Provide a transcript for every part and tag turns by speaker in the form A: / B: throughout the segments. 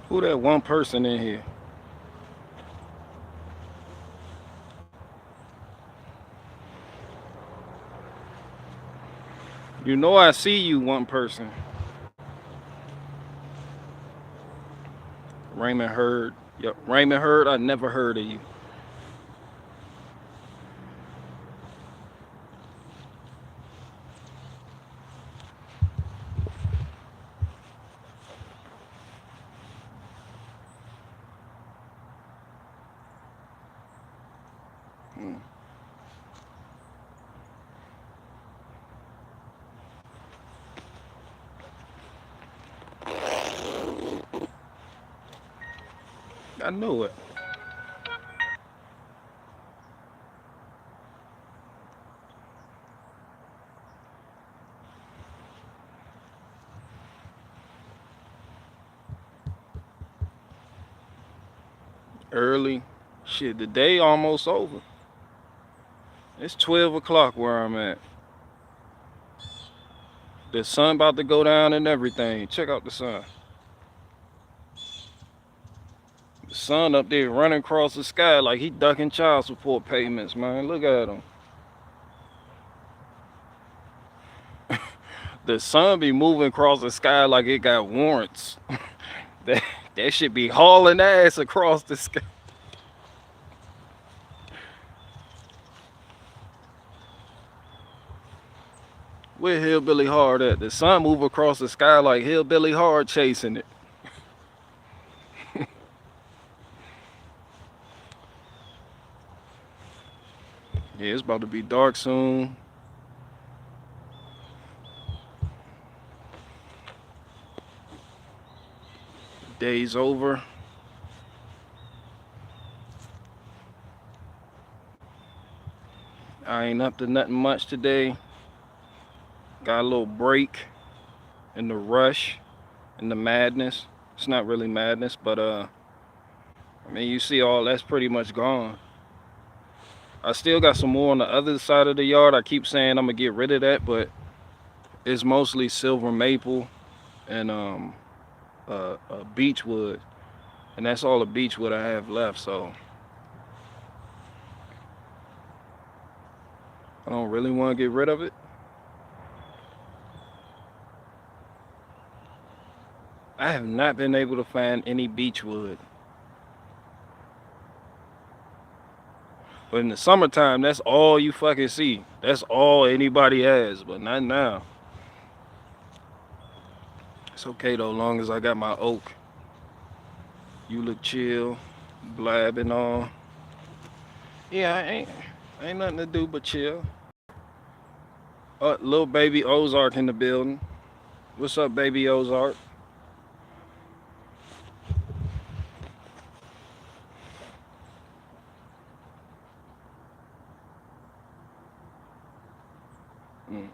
A: Who that one person in here? You know I see you, one person. Raymond Heard. Yep, Raymond Heard. I never heard of you. Hmm. I knew it. Early. Shit, the day almost over. It's 12 o'clock where I'm at. The sun about to go down and everything. Check out the sun. The sun up there running across the sky like he ducking child support payments, man. Look at him. The sun be moving across the sky like it got warrants. that that should be hauling ass across the sky. Where Hillbilly Hard at? The sun move across the sky like Hillbilly Hard chasing it. Yeah, it's about to be dark soon. Day's over. I ain't up to nothing much today. Got a little break in the rush, in the madness. It's not really madness, but I mean, you see all that's pretty much gone. I still got some more on the other side of the yard. I keep saying I'm gonna get rid of that, but it's mostly silver maple and beechwood, and that's all the beechwood I have left. So I don't really want to get rid of it. I have not been able to find any beechwood. But in the summertime, that's all you fucking see. That's all anybody has, but not now. It's okay though, long as I got my oak. You look chill, blabbing on. Yeah, ain't nothing to do but chill. Little baby Ozark in the building. What's up, baby Ozark? Mm.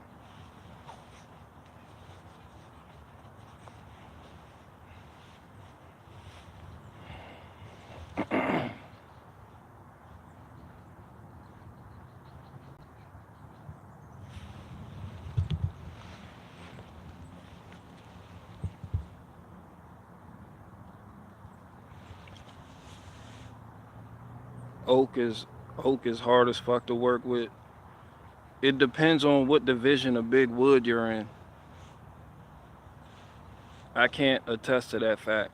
A: Oak is oak is hard as fuck to work with. It depends on what division of big wood you're in. I can't attest to that fact.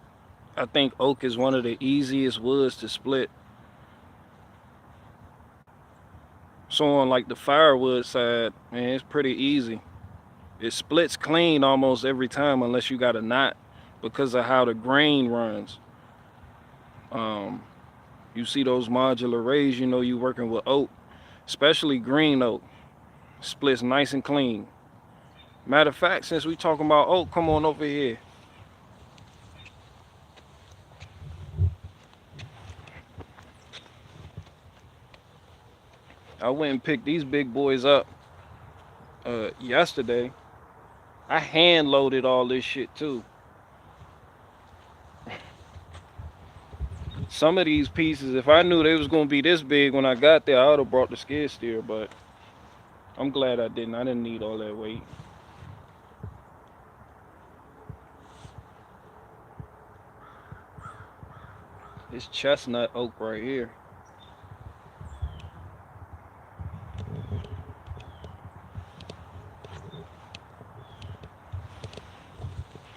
A: I think oak is one of the easiest woods to split. So on like the firewood side, man, it's pretty easy. It splits clean almost every time unless you got a knot because of how the grain runs. Um, you see those modular rays, you know you working with oak, especially green oak. Splits nice and clean. Matter of fact, since we talking about oak, come on over here. I went and picked these big boys up yesterday. I hand loaded all this shit too. Some of these pieces, if I knew they was gonna be this big when I got there, I would have brought the skid steer, but I'm glad I didn't. I didn't need all that weight. It's chestnut oak right here.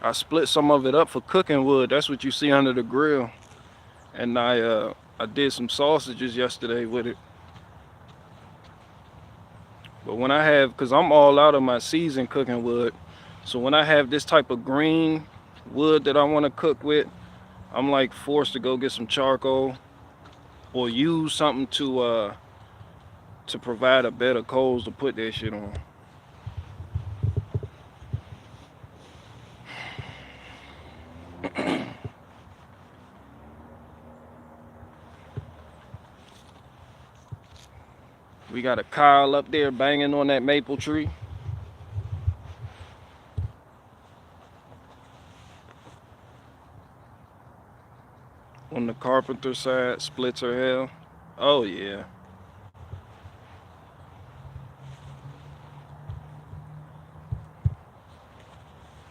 A: I split some of it up for cooking wood. That's what you see under the grill. And I did some sausages yesterday with it. But when I have, cause I'm all out of my seasoned cooking wood, so when I have this type of green wood that I want to cook with, I'm like forced to go get some charcoal or use something to provide a bed of coals to put that shit on. We got a Kyle up there banging on that maple tree. On the carpenter side, splits are hell. Oh yeah.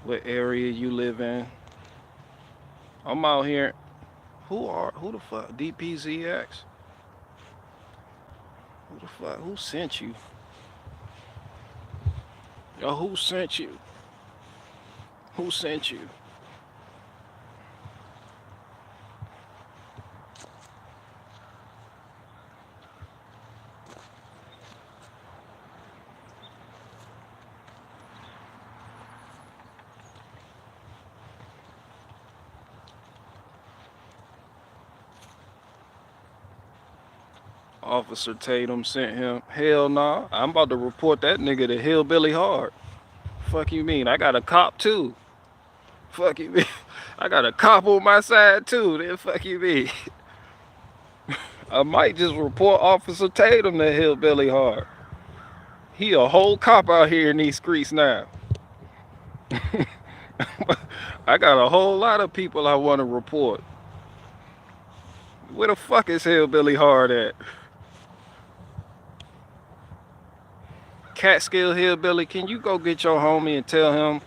A: What area you live in? I'm out here. Who the fuck? DPZX? Who the fuck? Who sent you? Yo, who sent you? Who sent you? Officer Tatum sent him. Hell nah. I'm about to report that nigga to Hillbilly Hard. Fuck you mean? I got a cop too. Fuck you mean? I got a cop on my side too. Then fuck you mean? I might just report Officer Tatum to Hillbilly Hard. He a whole cop out here in these streets now. I got a whole lot of people I want to report. Where the fuck is Hillbilly Hard at? Catskill Hillbilly, can you go get your homie and tell him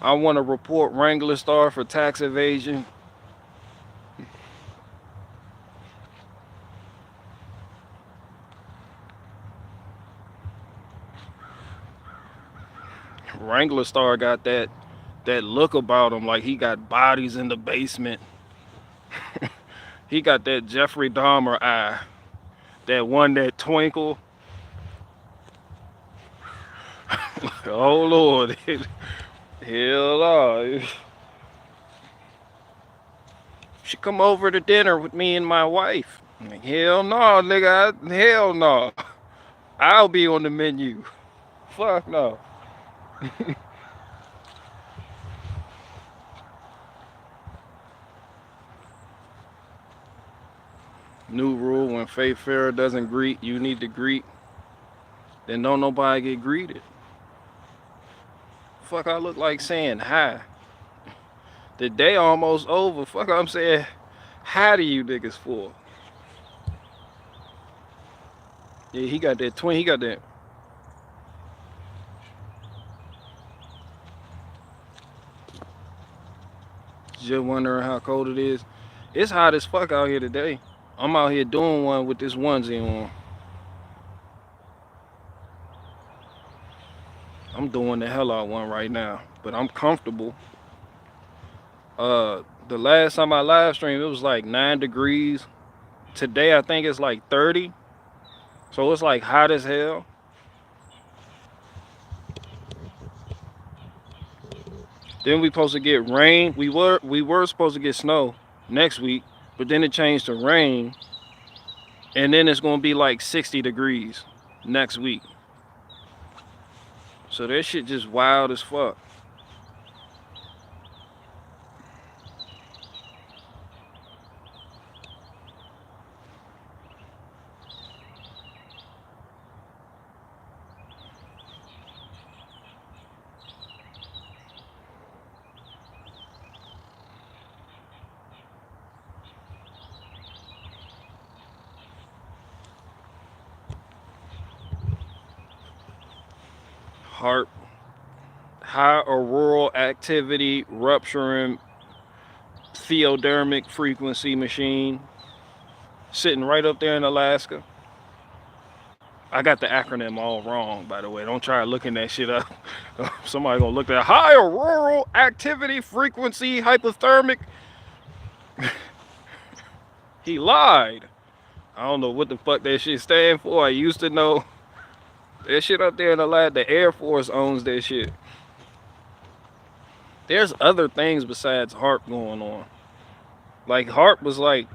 A: I want to report Wrangler Star for tax evasion? Wrangler Star got that look about him like he got bodies in the basement. He got that Jeffrey Dahmer eye. That one that twinkle. Oh Lord. Hell no. She come over to dinner with me and my wife. Hell no, nigga. Hell no. I'll be on the menu. Fuck no. New rule: when Faith Farah doesn't greet, you need to greet. Then don't nobody get greeted. Fuck, I look like saying hi. The day almost over. Fuck, I'm saying hi to you niggas for. Yeah, he got that twin. He got that. Just wondering how cold it is. It's hot as fuck out here today. I'm out here doing one with this onesie on. I'm doing the hell out one right now, but I'm comfortable. The last time I live streamed, it was like 9 degrees. Today I think it's like 30. So it's like hot as hell. Then we supposed to get rain. We were supposed to get snow next week, but then it changed to rain. And then it's gonna be like 60 degrees next week. So that shit just wild as fuck. Heart, high auroral activity rupturing theodermic frequency machine. sitting right up there in Alaska. I got the acronym all wrong, by the way. Don't try looking that shit up. Somebody gonna look at high auroral activity frequency hypothermic. He lied. I don't know what the fuck that shit stand for. I used to know. That shit up there in the lab, the Air Force owns that shit. There's other things besides HARP going on. Like HARP was like,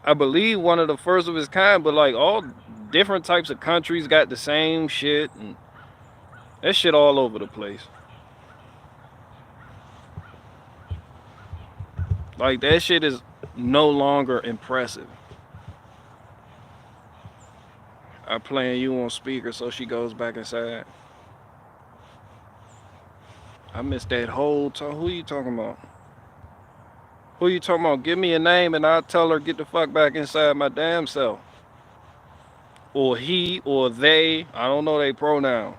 A: I believe one of the first of its kind, but like all different types of countries got the same shit, and that shit all over the place. Like that shit is no longer impressive. I'm playing you on speaker so she goes back inside. I missed that whole time. Who you talking about? Who you talking about? Give me a name and I'll tell her get the fuck back inside my damn self. Or he or they. I don't know their pronoun.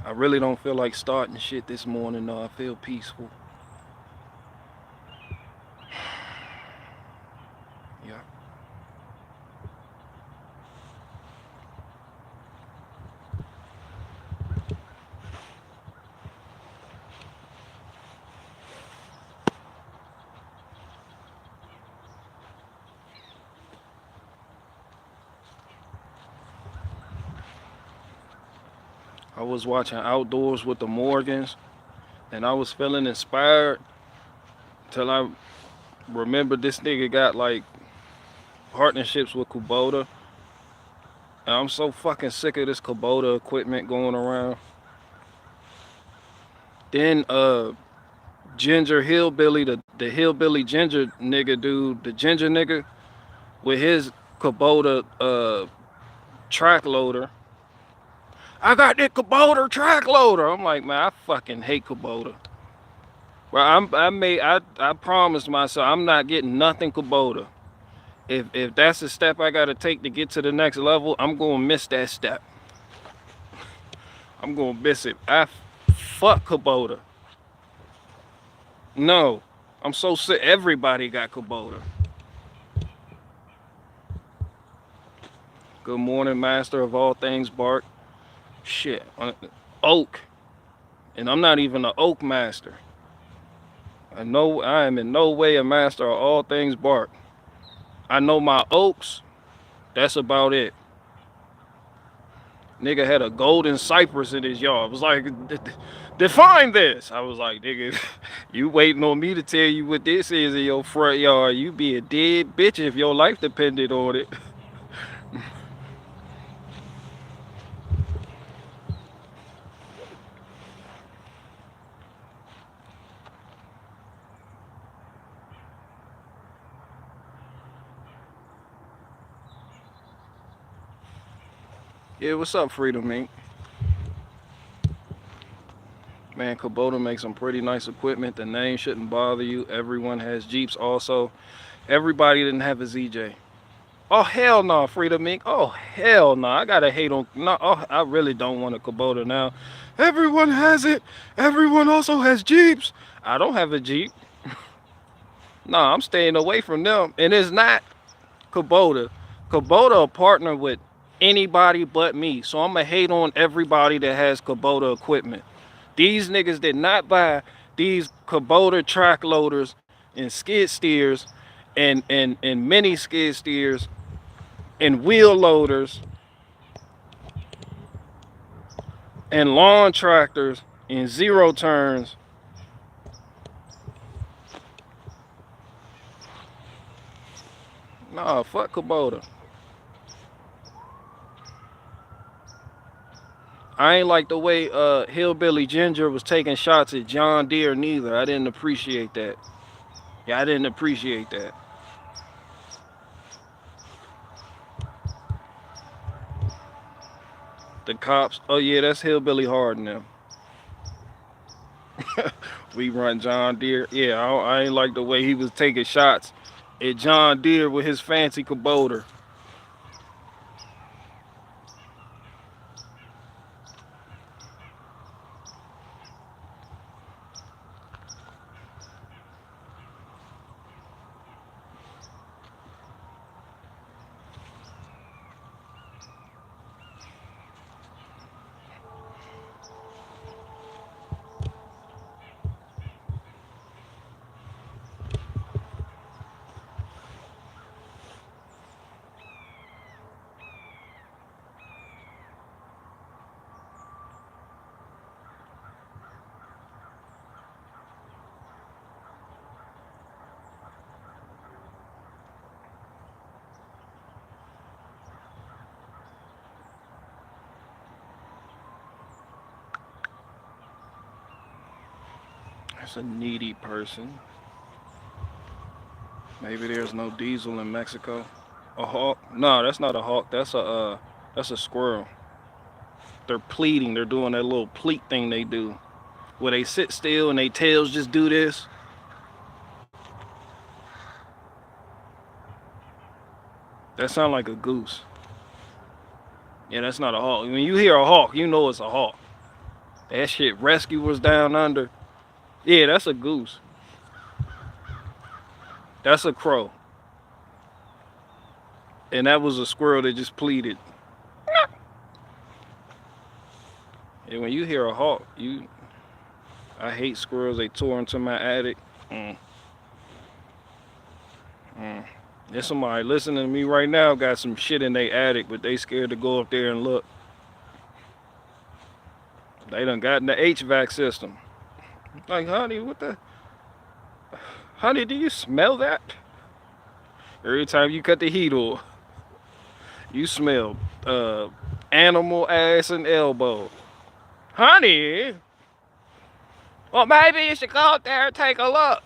A: I really don't feel like starting shit this morning though. I feel peaceful. Yeah. I was watching Outdoors with the Morgans and I was feeling inspired till I remembered this nigga got like partnerships with Kubota. And I'm so fucking sick of this Kubota equipment going around. Then Ginger Hillbilly, the Hillbilly Ginger nigga dude, the Ginger nigga with his Kubota track loader. I got that Kubota track loader. I'm like, man, I fucking hate Kubota. Well, I promised myself I'm not getting nothing Kubota. If that's the step I gotta take to get to the next level, I'm gonna miss that step. I'm gonna miss it. Fuck Kubota. No, I'm so sick. Everybody got Kubota. Good morning, master of all things bark. Shit, oak. And I'm not even an oak master. I know I am in no way a master of all things bark. I know my oaks. That's about it. Nigga had a golden cypress in his yard. I was like, define this. I was like, nigga, you waiting on me to tell you what this is in your front yard. You be a dead bitch if your life depended on it. Yeah, what's up, Freedom Inc? Man, Kubota makes some pretty nice equipment. The name shouldn't bother you. Everyone has Jeeps also. Everybody didn't have a ZJ. Oh, hell no, Freedom Inc. Oh, hell no. I gotta hate on... No, oh, I really don't want a Kubota now. Everyone has it. Everyone also has Jeeps. I don't have a Jeep. No, I'm staying away from them. And it's not Kubota. Kubota a partner with anybody but me. So I'm gonna hate on everybody that has Kubota equipment. These niggas did not buy these Kubota track loaders and skid steers and mini skid steers and wheel loaders and lawn tractors and zero turns. Nah, fuck Kubota. I ain't like the way Hillbilly Ginger was taking shots at John Deere neither. I didn't appreciate that. Yeah, I didn't appreciate that. The cops, oh yeah, that's Hillbilly Hard now. We run John Deere. Yeah, I ain't like the way he was taking shots at John Deere with his fancy Kubota. That's a needy person. Maybe there's no diesel in Mexico. A hawk? No, that's not a hawk. That's a squirrel. They're pleating. They're doing that little pleat thing they do, where they sit still and their tails just do this. That sounds like a goose. Yeah, that's not a hawk. When you hear a hawk, you know it's a hawk. That shit rescuers down under. Yeah, that's a goose. That's a crow. And that was a squirrel that just pleated. And when you hear a hawk, I hate squirrels. They tore into my attic. There's somebody listening to me right now got some shit in their attic, but they scared to go up there and look. They done got in the HVAC system. Like, honey, honey, do you smell that? Every time you cut the heat off, you smell animal ass and elbow. Honey, well, maybe you should go out there and take a look.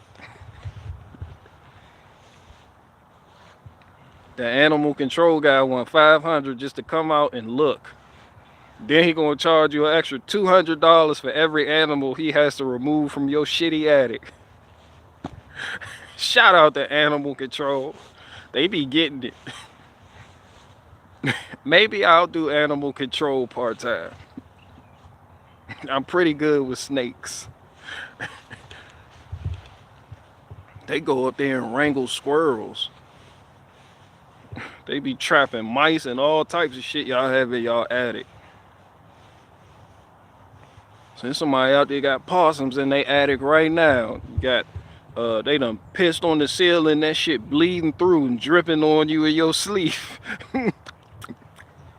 A: The animal control guy want $500 just to come out and look. Then he gonna charge you an extra $200 for every animal he has to remove from your shitty attic. Shout out to animal control. They be getting it. Maybe I'll do animal control part-time. I'm pretty good with snakes. They go up there and wrangle squirrels. They be trapping mice and all types of shit y'all have in y'all attic. Since somebody out there got possums in their attic right now, they done pissed on the ceiling, that shit bleeding through and dripping on you in your sleep.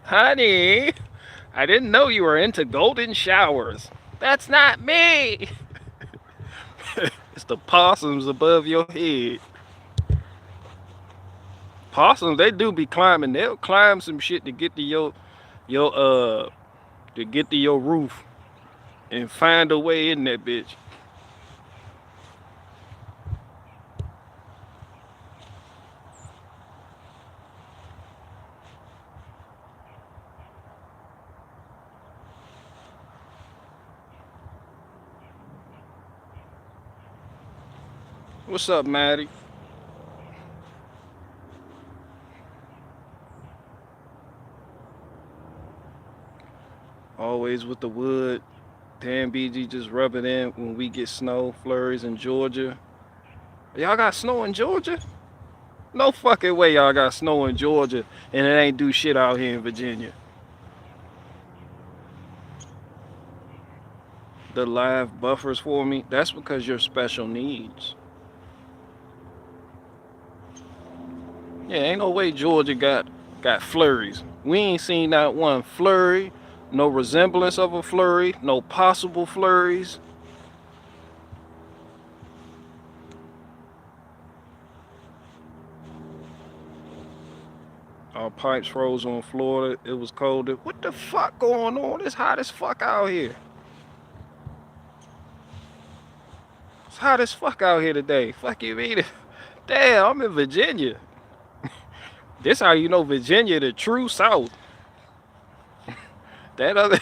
A: Honey, I didn't know you were into golden showers. That's not me. It's the possums above your head. Possums, they do be climbing. They'll climb some shit to get to your roof and find a way in that bitch. What's up, Maddie? Always with the wood. Damn, BG just rub it in when we get snow flurries in Georgia. Y'all got snow in Georgia? No fucking way y'all got snow in Georgia and it ain't do shit out here in Virginia. The live buffers for me, that's because you're special needs. Yeah, ain't no way Georgia got flurries. We ain't seen not one flurry, no resemblance of a flurry, no possible flurries. Our pipes froze on Florida. It was cold. What the fuck going on? It's hot as fuck out here. It's hot as fuck out here today. Fuck you mean? Damn, I'm in Virginia. This how you know Virginia, the true South. That other,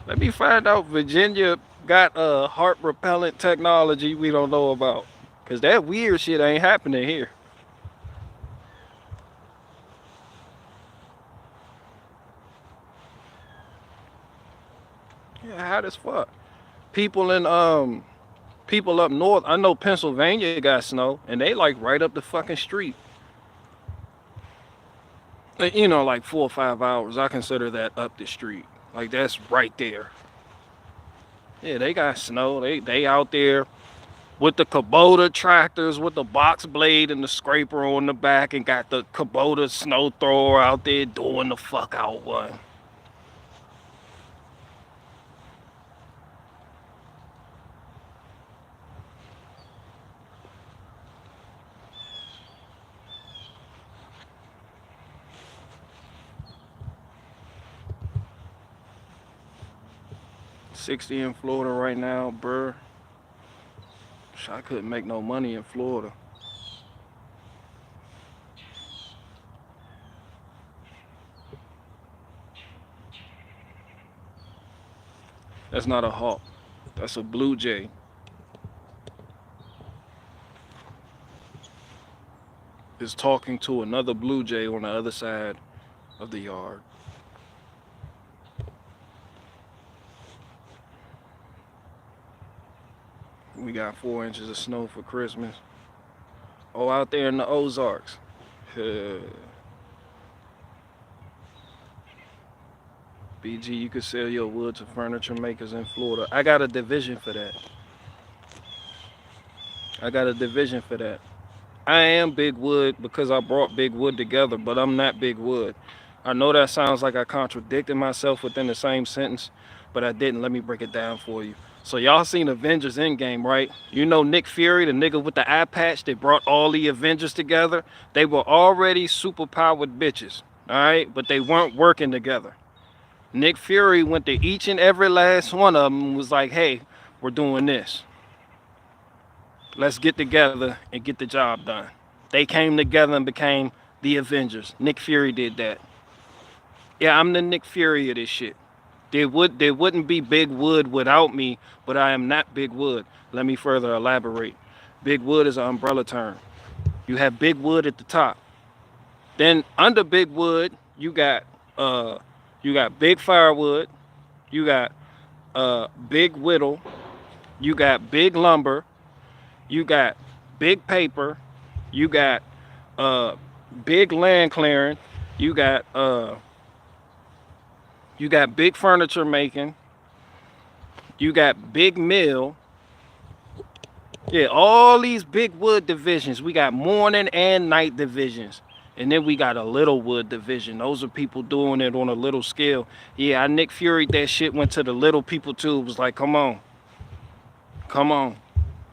A: let me find out Virginia got heart repellent technology we don't know about. Cause that weird shit ain't happening here. Yeah, hot as fuck. People up north, I know Pennsylvania got snow and they like right up the fucking street. You know, like 4 or 5 hours. I consider that up the street. Like that's right there. Yeah, they got snow. They out there with the Kubota tractors with the box blade and the scraper on the back and got the Kubota snow thrower out there doing the fuck out one. $60 in Florida right now, bruh. I couldn't make no money in Florida. That's not a hawk. That's a blue jay. Is talking to another blue jay on the other side of the yard. We got 4 inches of snow for Christmas. Oh, out there in the Ozarks. BG, you could sell your wood to furniture makers in Florida. I got a division for that. I am Big Wood because I brought Big Wood together, but I'm not Big Wood. I know that sounds like I contradicted myself within the same sentence, but I didn't. Let me break it down for you. So y'all seen Avengers Endgame, right? You know Nick Fury, the nigga with the eye patch that brought all the Avengers together? They were already superpowered bitches, all right? But they weren't working together. Nick Fury went to each and every last one of them and was like, hey, we're doing this. Let's get together and get the job done. They came together and became the Avengers. Nick Fury did that. Yeah, I'm the Nick Fury of this shit. There wouldn't be Big Wood without me, but I am not Big Wood. Let me further elaborate. Big Wood is an umbrella term. You have Big Wood at the top. Then under Big Wood, you got Big Firewood, you got Big Whittle, you got Big Lumber, you got Big Paper, you got Big Land Clearing, you got Big Furniture Making, you got Big Mill. Yeah, all these big wood divisions. We got morning and night divisions. And then we got a little wood division. Those are people doing it on a little scale. Yeah, I Nick Fury'd that shit, went to the little people too. It was like, come on. Come on.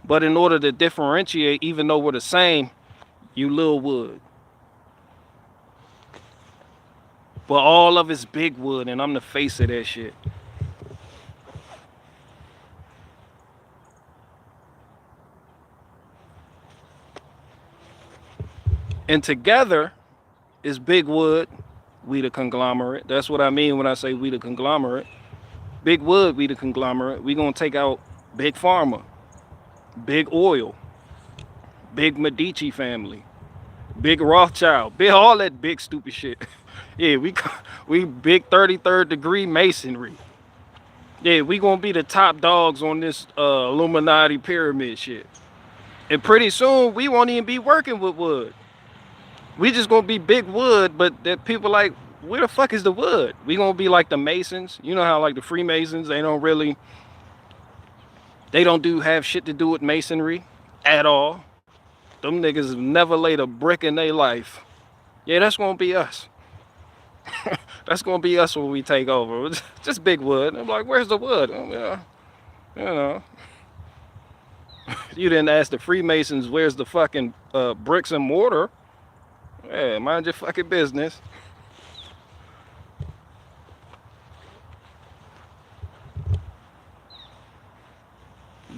A: But in order to differentiate, even though we're the same, you little wood. But all of it's big wood, and I'm the face of that shit. And together is Big Wood, we the conglomerate. That's what I mean when I say we the conglomerate. Big Wood, we the conglomerate. We gonna take out Big Pharma, Big Oil, Big Medici family, Big Rothschild, big all that big stupid shit. Yeah, we big 33rd degree masonry. Yeah, we gonna be the top dogs on this Illuminati pyramid shit. And pretty soon we won't even be working with wood. We just gonna be Big Wood, but that people like, where the fuck is the wood? We gonna be like the Masons. You know how like the Freemasons, they don't have shit to do with masonry at all. Them niggas have never laid a brick in their life. Yeah, that's gonna be us. That's gonna be us when we take over. Just Big Wood. I'm like, where's the wood? You know. You didn't ask the Freemasons, where's the fucking bricks and mortar? Yeah, mind your fucking business.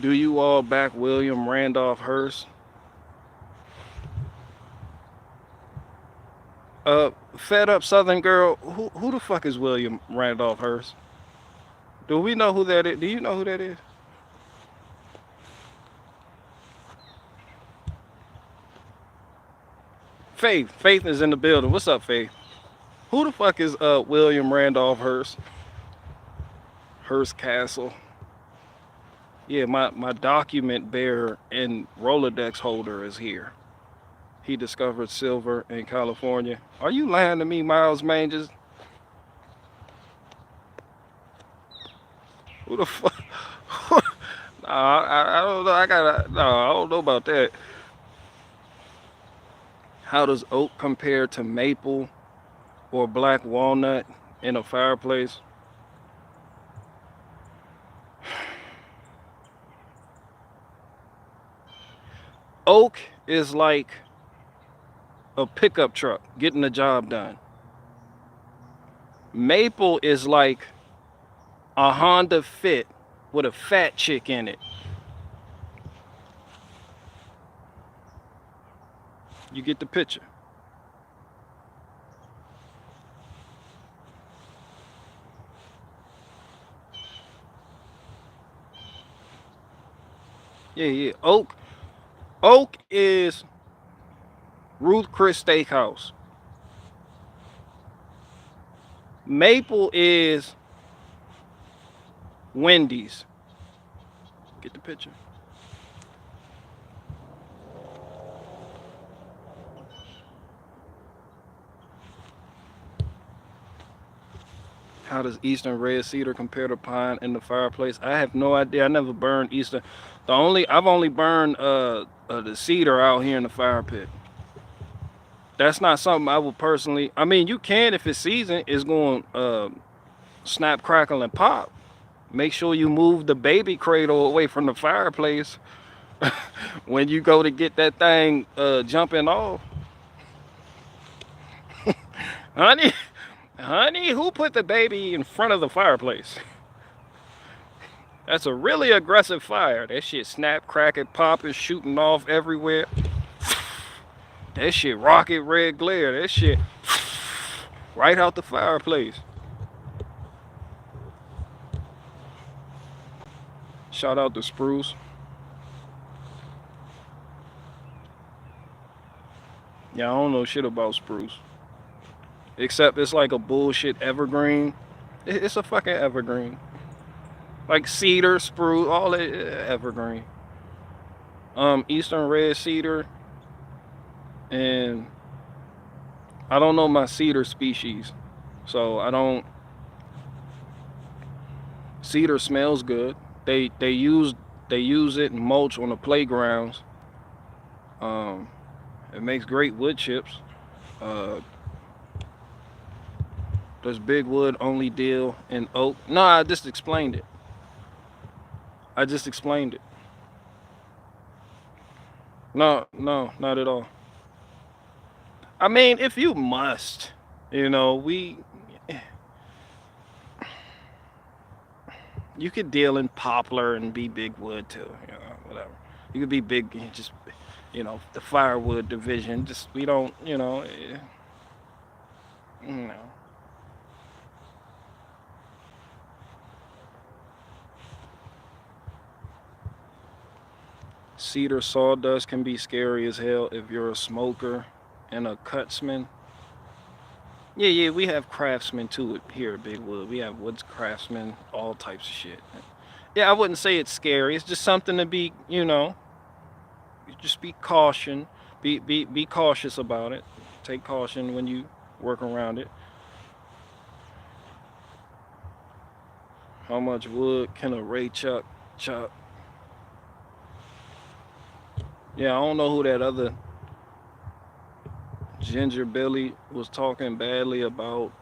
A: Do you all back William Randolph Hearst? Fed Up Southern Girl, who the fuck is William Randolph Hearst? Do we know who that is? Do you know who that is? Faith is in the building. What's up, Faith? Who the fuck is William Randolph Hearst? Hearst Castle. Yeah, my document bearer and Rolodex holder is here. He discovered silver in California. Are you lying to me, Miles Manges? Who the fuck? I don't know. I don't know about that. How does oak compare to maple or black walnut in a fireplace? Oak is like a pickup truck getting the job done. Maple is like a Honda Fit with a fat chick in it. You get the picture. Yeah. Oak is Ruth Chris Steakhouse. Maple is Wendy's. Get the picture. How does Eastern red cedar compare to pine in the fireplace? I have no idea. I never burned Eastern. I've only burned the cedar out here in the fire pit. That's not something I would personally. I mean, you can if it's seasoned. It's going snap, crackle, and pop. Make sure you move the baby cradle away from the fireplace when you go to get that thing jumping off. Honey, who put the baby in front of the fireplace? That's a really aggressive fire. That shit snap, cracking, popping, shooting off everywhere. That shit rocket red glare. That shit right out the fireplace. Shout out to Spruce. Yeah, I don't know shit about spruce. Except it's like a bullshit evergreen. It's a fucking evergreen. Like cedar, spruce, all that evergreen. Eastern red cedar. And I don't know my cedar species. So I don't. Cedar smells good. They use it in mulch on the playgrounds. It makes great wood chips. Does big wood only deal in oak? No, I just explained it. No, not at all. I mean, if you must, you know, you could deal in poplar and be big wood too, you know, whatever. You could be big, just, you know, the firewood division. Just we don't, you know. Cedar sawdust can be scary as hell if you're a smoker and a cutsman. Yeah, we have craftsmen too here at Big Wood. We have woods craftsmen, all types of shit. Yeah, I wouldn't say it's scary. It's just something to be, you know, just be cautious about it. Take caution when you work around it. How much wood can a Ray Chuck chop? Yeah, I don't know who that other Ginger Billy was talking badly about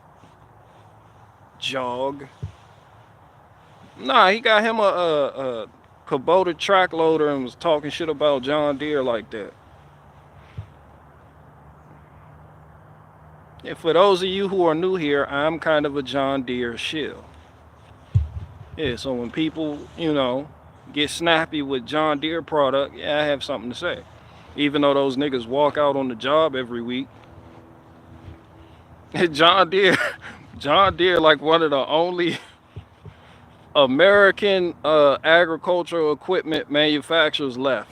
A: Jog. Nah, he got him a Kubota track loader and was talking shit about John Deere like that. And for those of you who are new here, I'm kind of a John Deere shill. Yeah, so when people, you know, get snappy with John Deere product, yeah, I have something to say. Even though those niggas walk out on the job every week. John Deere, like one of the only American agricultural equipment manufacturers left.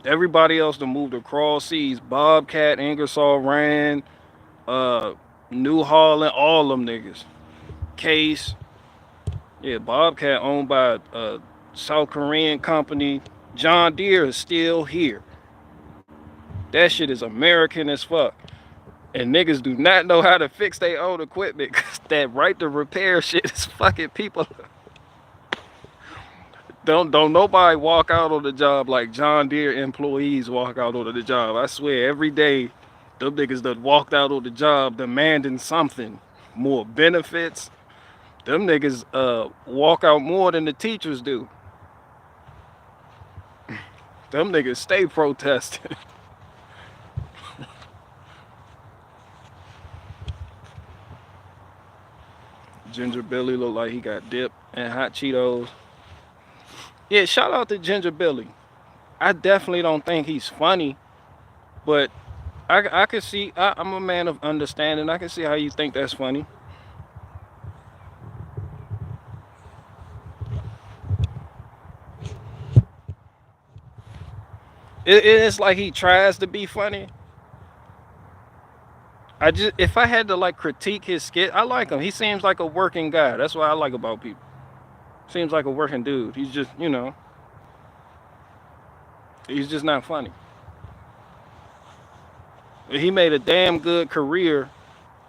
A: Everybody else to moved across seas. Bobcat, Ingersoll Rand, New Holland, all them niggas. Case. Yeah, Bobcat owned by a South Korean company. John Deere is still here. That shit is American as fuck. And niggas do not know how to fix their own equipment, cause that right to repair shit is fucking people. Don't nobody walk out on the job like John Deere employees walk out on the job. I swear every day them niggas that walked out on the job demanding something. More benefits. Them niggas walk out more than the teachers do. Them niggas stay protesting. Ginger Billy look like he got dip and hot Cheetos. Yeah, shout out to Ginger Billy. I definitely don't think he's funny, but I can see. I'm a man of understanding. I can see how you think that's funny. It's like he tries to be funny. If I had to like critique his skit, I like him. He seems like a working guy. That's what I like about people. Seems like a working dude. He's just, he's just not funny. He made a damn good career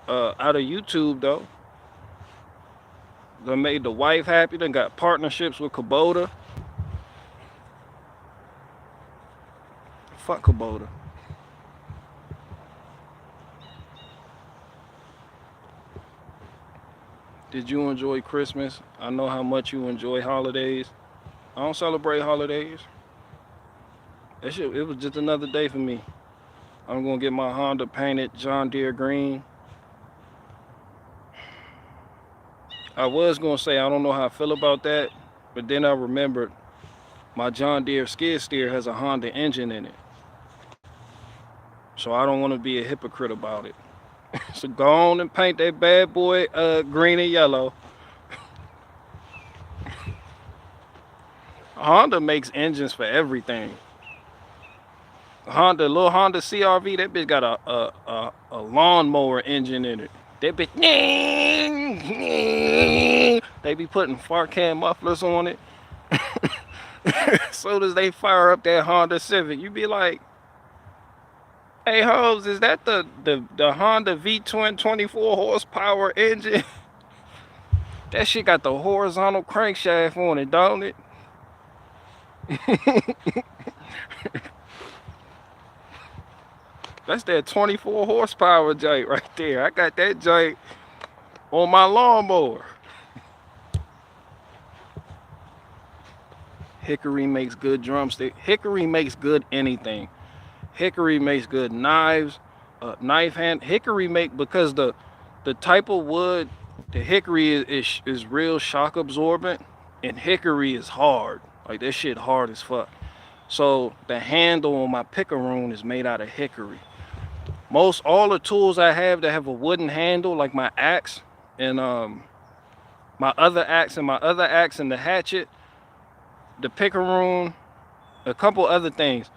A: out of YouTube though. They made the wife happy. They got partnerships with Kubota. Fuck Kubota. Did you enjoy Christmas? I know how much you enjoy holidays. I don't celebrate holidays. That shit, it was just another day for me. I'm gonna get my Honda painted John Deere green. I was gonna say I don't know how I feel about that, but then I remembered my John Deere skid steer has a Honda engine in it. So I don't want to be a hypocrite about it. So go on and paint that bad boy green and yellow. Honda makes engines for everything. Little Honda CRV, that bitch got a lawnmower engine in it. That bitch, they be putting fart can mufflers on it. So as they fire up that Honda Civic, you be like, hey hoes, is that the Honda V-twin 24 horsepower engine? That shit got the horizontal crankshaft on it, don't it? That's that 24 horsepower joint right there. I got that joint on my lawnmower. Hickory makes good drumstick. Hickory makes good anything. Hickory makes good knives, knife hand. Hickory make, because the type of wood, the hickory is real shock absorbent, and hickory is hard. Like that shit hard as fuck. So the handle on my picaroon is made out of hickory. Most all the tools I have that have a wooden handle, like my axe and my other axe and the hatchet, the picaroon, a couple other things,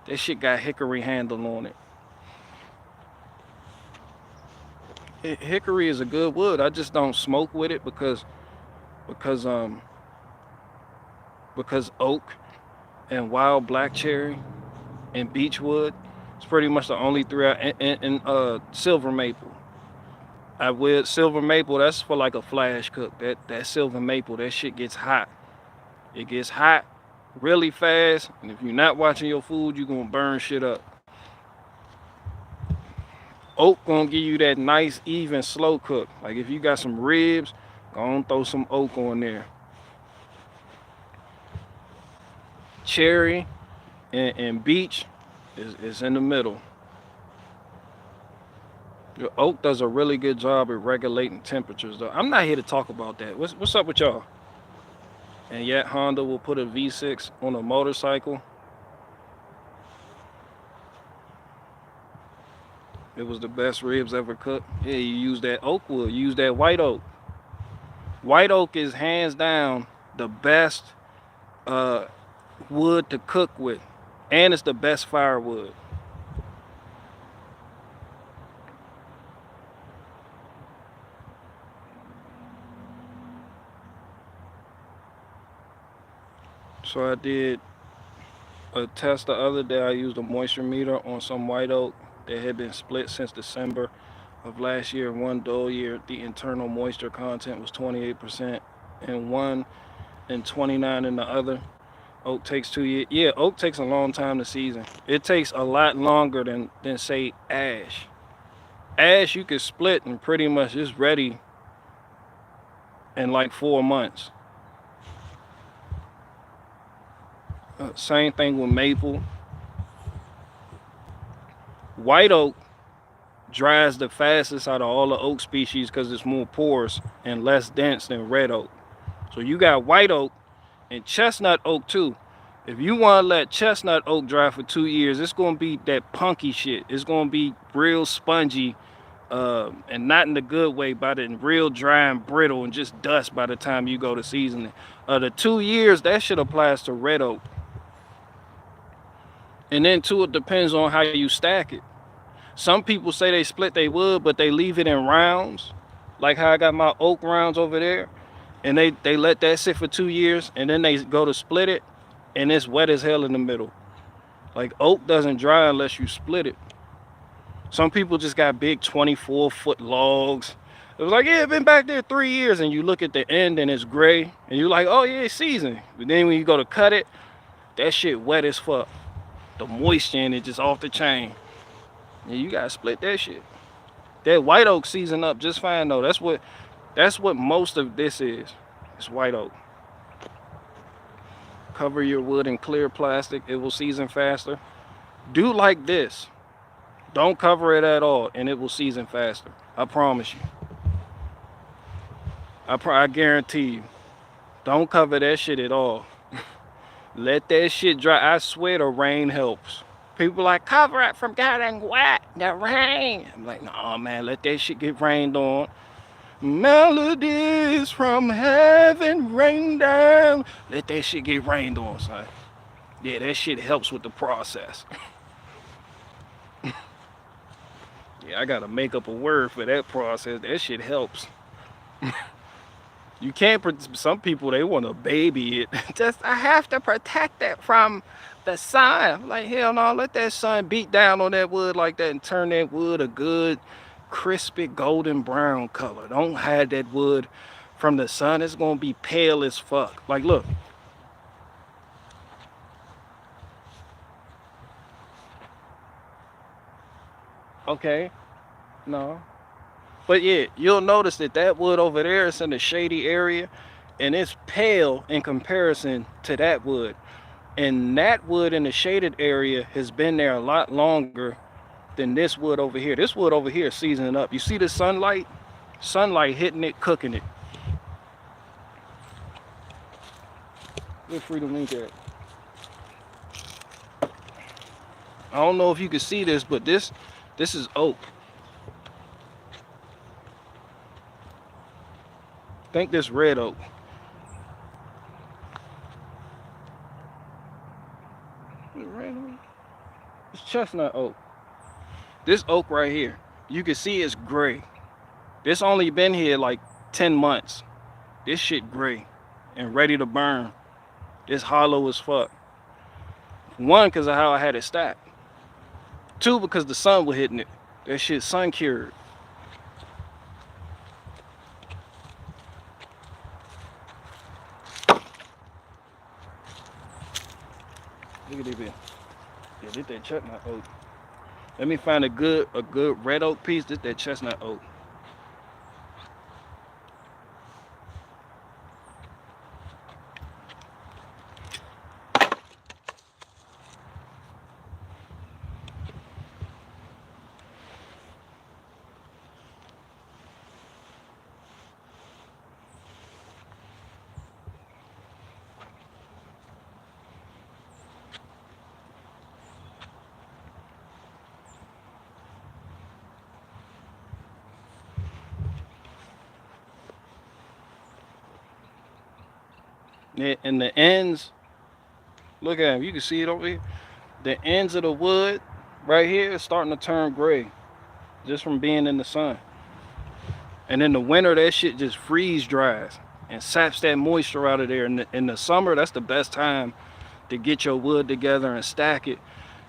A: that shit got hickory handle on it. Hickory is a good wood. I just don't smoke with it because oak and wild black cherry and beechwood, it's pretty much the only three. And silver maple. I would silver maple. That's for like a flash cook. That silver maple, that shit gets hot. It gets hot really fast, and if you're not watching your food, you're gonna burn shit up. Oak gonna give you that nice, even, slow cook. Like if you got some ribs, go on throw some oak on there. Cherry and beech is in the middle. The oak does a really good job at regulating temperatures, though. I'm not here to talk about that. What's up with y'all? And yet Honda will put a V6 on a motorcycle. It was the best ribs ever cooked. Yeah, you use that oak wood. You use that white oak. White oak is hands down the best wood to cook with, and it's the best firewood. So I did a test the other day. I used a moisture meter on some white oak that had been split since December of last year. One dull year, the internal moisture content was 28% in one and 29 in the other. Oak takes 2 years. Yeah, oak takes a long time to season. It takes a lot longer than say ash. Ash you can split and pretty much it's ready in like 4 months. Same thing with maple. White oak dries the fastest out of all the oak species because it's more porous and less dense than red oak. So you got white oak and chestnut oak too. If you want to let chestnut oak dry for 2 years, it's going to be that punky shit. It's going to be real spongy, and not in the good way, but in real dry and brittle and just dust by the time you go to seasoning. The 2 years, that shit applies to red oak. And then too, it depends on how you stack it. Some people say they split their wood, but they leave it in rounds, like how I got my oak rounds over there, and they let that sit for 2 years, and then they go to split it, and it's wet as hell in the middle. Like, oak doesn't dry unless you split it. Some people just got big 24-foot logs. It was like, yeah, it's been back there 3 years, and you look at the end and it's gray, and you're like, oh yeah, it's seasoned. But then when you go to cut it, that shit wet as fuck. The moisture in it just off the chain. And you gotta split that shit. That white oak season up just fine though. That's what most of this is. It's white oak. Cover your wood in clear plastic. It will season faster. Do like this. Don't cover it at all, and it will season faster. I promise you. I guarantee you. Don't cover that shit at all. Let that shit dry. I swear the rain helps. People like, cover it from getting wet. The rain. I'm like, nah, man, let that shit get rained on. Melodies from heaven rain down. Let that shit get rained on, son. Yeah, that shit helps with the process. Yeah, I gotta make up a word for that process. That shit helps. You can't, some people, they want to baby it. Just, I have to protect it from the sun. I'm like, hell no, let that sun beat down on that wood like that and turn that wood a good, crispy, golden brown color. Don't hide that wood from the sun. It's going to be pale as fuck. Like, look. Okay. No. But yeah, you'll notice that that wood over there is in the shady area, and it's pale in comparison to that wood. And that wood in the shaded area has been there a lot longer than this wood over here. This wood over here is seasoning up. You see the sunlight? Sunlight hitting it, cooking it. Feel free to link it. I don't know if you can see this, but this is oak. I think this red oak. It's chestnut oak. This oak right here, you can see it's gray. This only been here like 10 months. This shit gray and ready to burn. This hollow as fuck. One, because of how I had it stacked. Two, because the sun was hitting it. That shit sun cured. Look at this. Yeah, this that chestnut oak. Let me find a good red oak piece. This that chestnut oak. And the ends, look at them, you can see it over here. The ends of the wood right here is starting to turn gray just from being in the sun. And in the winter, that shit just freeze dries and saps that moisture out of there. In the summer, that's the best time to get your wood together and stack it,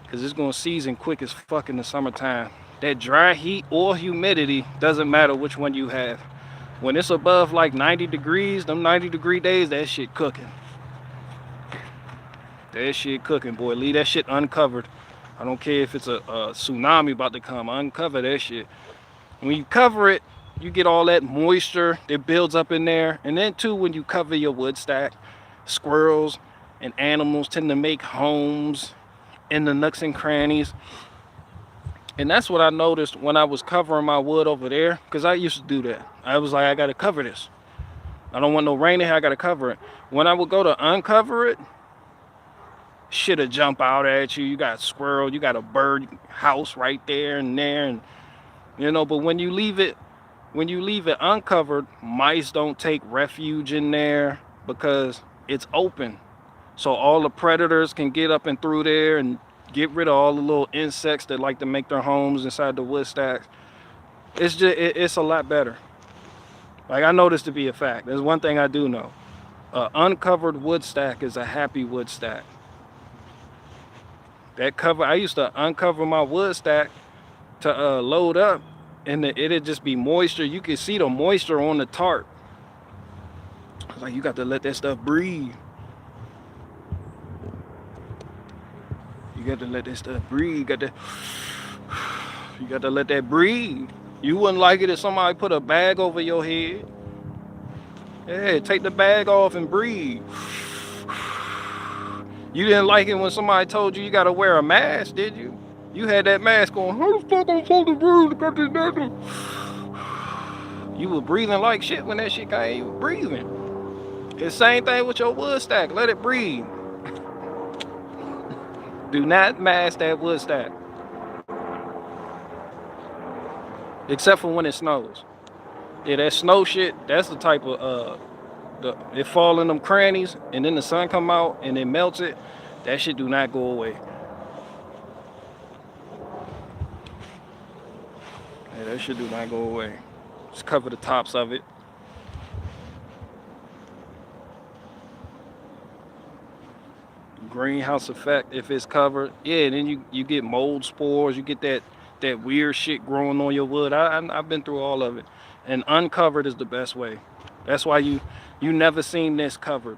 A: because it's going to season quick as fuck in the summertime. That dry heat or humidity, doesn't matter which one you have. When it's above like 90 degrees, them 90-degree days, that shit cooking. That shit cooking, boy. Leave that shit uncovered. I don't care if it's a tsunami about to come. Uncover that shit. When you cover it, you get all that moisture that builds up in there. And then too, when you cover your wood stack, squirrels and animals tend to make homes in the nooks and crannies. And that's what I noticed when I was covering my wood over there, because I used to do that. I was like, I gotta cover this. I don't want no rain in here, I gotta cover it. When I would go to uncover it, shit'll jump out at you. You got a squirrel, you got a bird house right there and there, and you know. But when you leave it uncovered, mice don't take refuge in there because it's open. So all the predators can get up and through there and get rid of all the little insects that like to make their homes inside the wood stacks. It's a lot better. Like, I know this to be a fact. There's one thing I do know. Uncovered wood stack is a happy wood stack. I used to uncover my wood stack to load up, and it'd just be moisture. You could see the moisture on the tarp. I was like, you got to let that stuff breathe. You got to let that stuff breathe. You got to let that breathe. You wouldn't like it if somebody put a bag over your head. Hey, take the bag off and breathe. You didn't like it when somebody told you got to wear a mask, did you? You had that mask on. How the fuck I'm supposed to breathe? Got this nothing. You were breathing like shit when that shit came. You were breathing. It's the same thing with your wood stack. Let it breathe. Do not mask that wood stack. Except for when it snows. Yeah, that snow shit, that's the type of it fall in them crannies and then the sun come out and it melts it. That shit do not go away. Yeah, that shit do not go away. Just cover the tops of it. Greenhouse effect if it's covered. Yeah, and then you get mold spores, you get that weird shit growing on your wood. I've been through all of it. And uncovered is the best way. That's why you never seen this covered.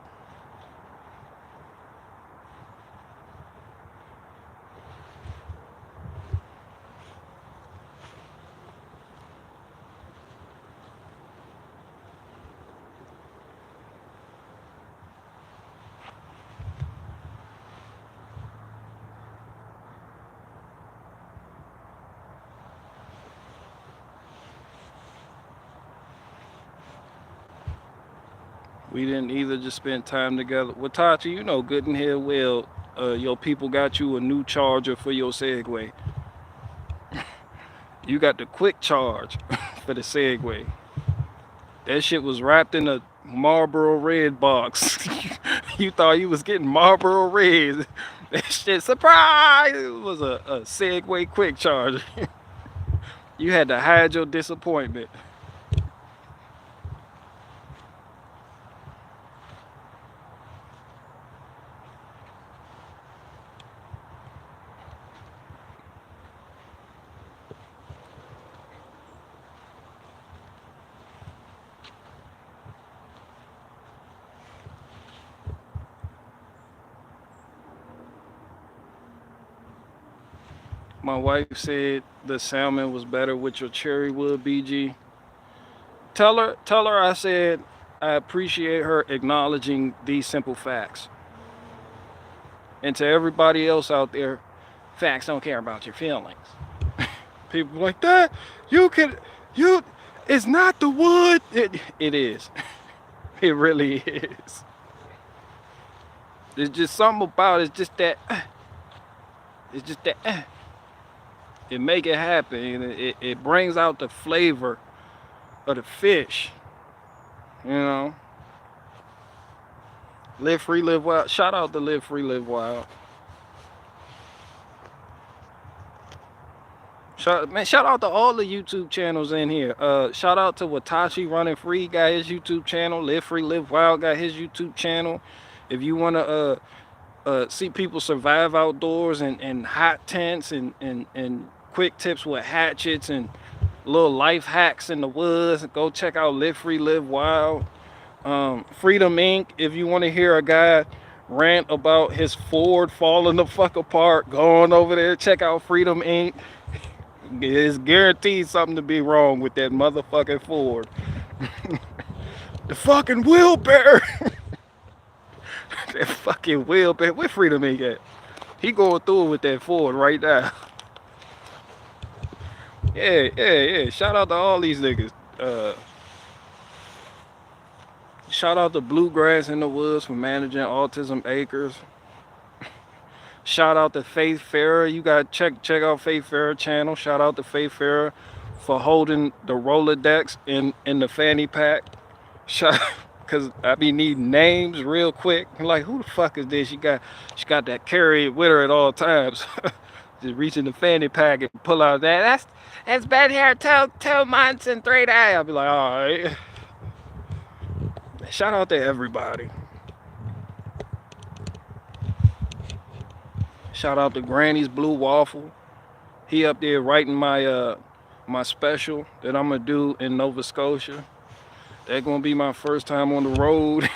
A: We didn't either, just spend time together. Well, Tachi, you know good and hell well, your people got you a new charger for your Segway. You got the quick charge for the Segway. That shit was wrapped in a Marlboro Red box. You thought you was getting Marlboro Red. That shit, surprise! It was a Segway quick charger. You had to hide your disappointment. My wife said the salmon was better with your cherry wood, BG. Tell her I said I appreciate her acknowledging these simple facts. And to everybody else out there, facts don't care about your feelings. People like that, it's not the wood. It is. It really is. There's just something about it. It's just that. It make it happen. It brings out the flavor of the fish. You know. Live free, live wild. Shout out to Live Free, Live Wild. Shout out to all the YouTube channels in here. Shout out to Watashi Running Free, got his YouTube channel. Live Free, Live Wild got his YouTube channel. If you want to see people survive outdoors and hot tents and quick tips with hatchets and little life hacks in the woods, go check out Live Free, Live Wild. Freedom Inc. If you want to hear a guy rant about his Ford falling the fuck apart, going over there, check out Freedom Inc. It's guaranteed something to be wrong with that motherfucking Ford. The fucking wheelbarrow. That fucking wheelbarrow. Where Freedom Inc. at? He going through it with that Ford right now. Yeah. Shout out to all these niggas. Shout out to Bluegrass in the Woods for managing Autism Acres. Shout out to Faith Farrer. You got check out Faith Farrer channel. Shout out to Faith Farrer for holding the Rolodex in the fanny pack. Shout, cause I be needing names real quick. Like, who the fuck is this? She got that carry it with her at all times. Just reach in the fanny pack and pull out that's bad hair. 2 months and 3 days. I'll be like, all right. Shout out to everybody. Shout out to Granny's Blue Waffle. He up there writing my my special that I'm gonna do in Nova Scotia. That's gonna be my first time on the road.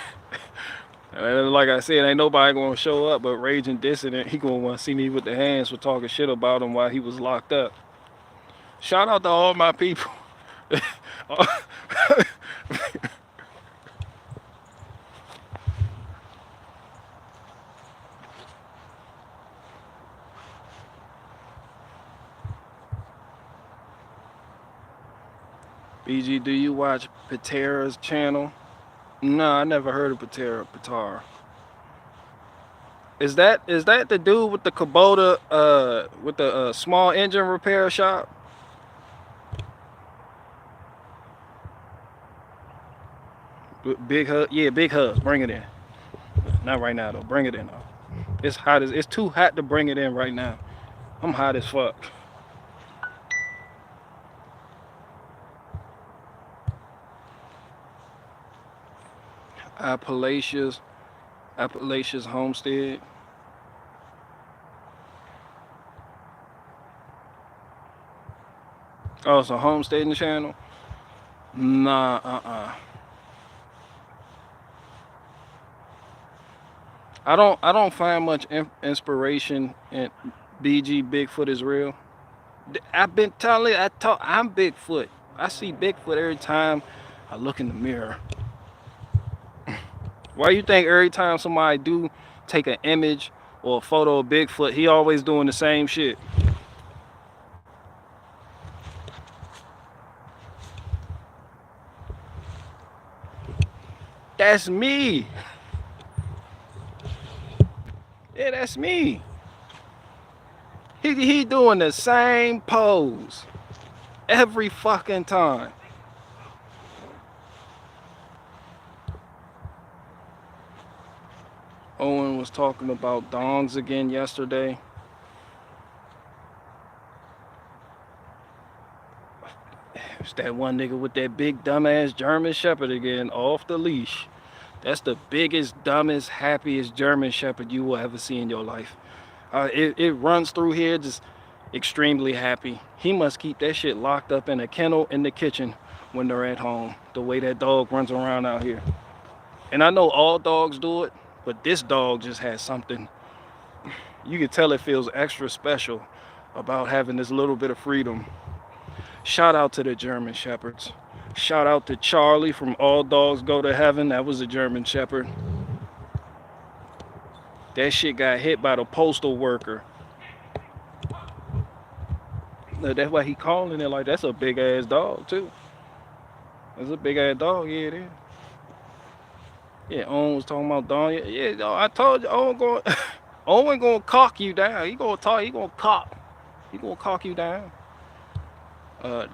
A: And like I said, ain't nobody gonna show up but Raging Dissident. He gonna want to see me with the hands for talking shit about him while he was locked up. Shout out to all my people. BG, do you watch Patera's channel? No, I never heard of Patera. Is that the dude with the Kubota with the small engine repair shop? Big hug, yeah, big hugs. Bring it in. Not right now though. Bring it in though. It's hot as it's too hot to bring it in right now. I'm hot as fuck. Appalachia's Homestead. Oh, it's a homesteading channel? Nah, I don't find much inspiration in BG Bigfoot is real. I've been telling I'm Bigfoot. I see Bigfoot every time I look in the mirror. Why you think every time somebody do take an image or a photo of Bigfoot, he always doing the same shit? That's me. Yeah, that's me. He doing the same pose every fucking time. Owen was talking about dongs again yesterday. It's that one nigga with that big dumbass German Shepherd again, off the leash. That's the biggest, dumbest, happiest German Shepherd you will ever see in your life. It runs through here just extremely happy. He must keep that shit locked up in a kennel in the kitchen when they're at home, the way that dog runs around out here. And I know all dogs do it, but this dog just has something. You can tell it feels extra special about having this little bit of freedom. Shout out to the German Shepherds. Shout out to Charlie from All Dogs Go to Heaven. That was a German Shepherd. That shit got hit by the postal worker. That's why he calling it like that's a big ass dog too. That's a big ass dog, yeah it is. Yeah, Owen was talking about dog. Yeah, I told you Owen gonna cock you down. He gonna cock you down.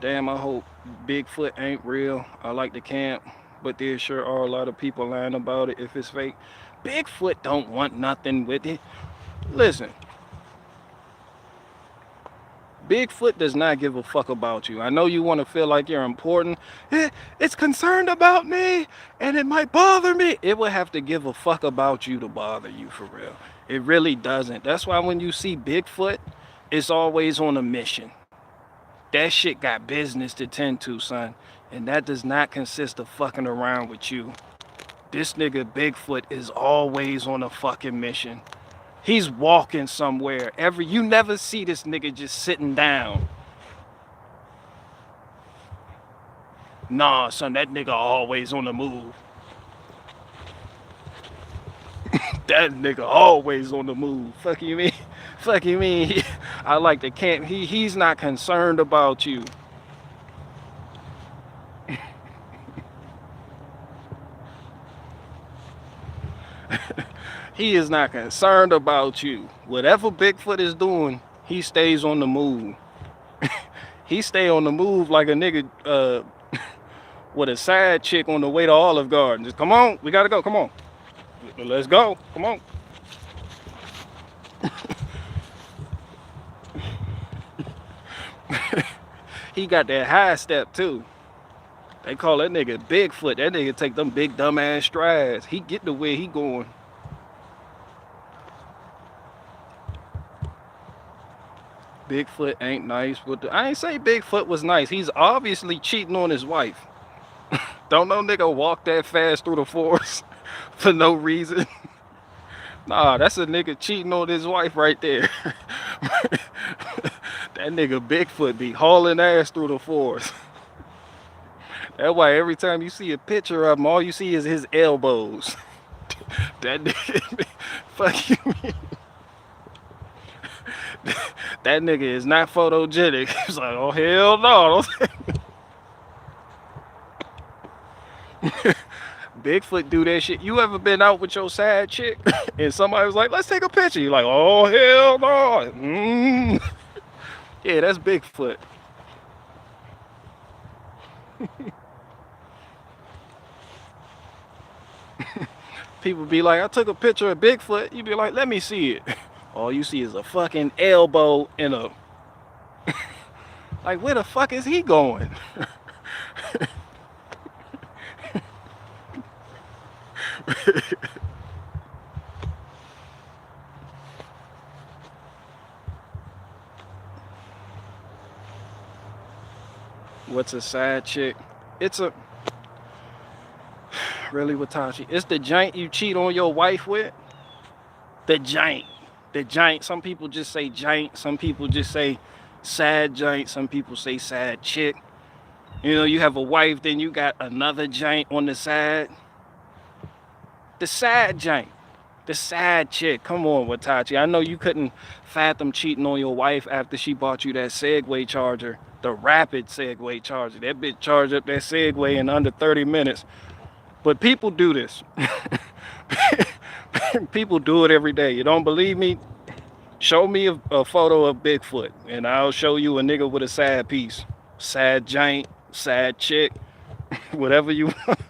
A: Damn, I hope Bigfoot ain't real. I like the camp, but there sure are a lot of people lying about it if it's fake. Bigfoot don't want nothing with it. Listen, Bigfoot does not give a fuck about you. I know you want to feel like you're important. It's concerned about me and it might bother me. It would have to give a fuck about you to bother you for real. It really doesn't. That's why when you see Bigfoot, it's always on a mission. That shit got business to tend to, son. And that does not consist of fucking around with you. This nigga Bigfoot is always on a fucking mission. He's walking somewhere. You never see this nigga just sitting down. Nah, son, that nigga always on the move. That nigga always on the move. Fuck you mean? Fuck you mean? I like the camp. He's not concerned about you. He is not concerned about you. Whatever Bigfoot is doing, he stays on the move. He stay on the move like a nigga with a side chick on the way to Olive Garden. Just come on, we gotta go. Come on, let's go. Come on. He got that high step too. They call that nigga Bigfoot. That nigga take them big dumbass strides. He get to where he going. Bigfoot ain't nice. I ain't say Bigfoot was nice. He's obviously cheating on his wife. Don't no nigga walk that fast through the forest for no reason. Nah, that's a nigga cheating on his wife right there. That nigga Bigfoot be hauling ass through the forest. That's why every time you see a picture of him, all you see is his elbows. That nigga, fuck you mean? That nigga is not photogenic. He's like, oh hell no. Bigfoot do that shit. You ever been out with your side chick and somebody was like, let's take a picture? You're like, oh hell no. Yeah, that's Bigfoot. People be like, I took a picture of Bigfoot. You be like, let me see it. All you see is a fucking elbow and a... Like, where the fuck is he going? What's a side chick? It's a... Really, Watachi? It's the giant you cheat on your wife with? The giant. The giant. Some people just say giant. Some people just say sad giant. Some people say sad chick. You know, you have a wife, then you got another giant on the side. The sad giant. The sad chick. Come on, Watachi. I know you couldn't fathom cheating on your wife after she bought you that Segway charger. The rapid Segway charger. That bitch charged up that Segway in under 30 minutes. But people do this. People do it every day. You don't believe me? Show me a photo of Bigfoot and I'll show you a nigga with a sad piece. Sad giant, sad chick, whatever you want.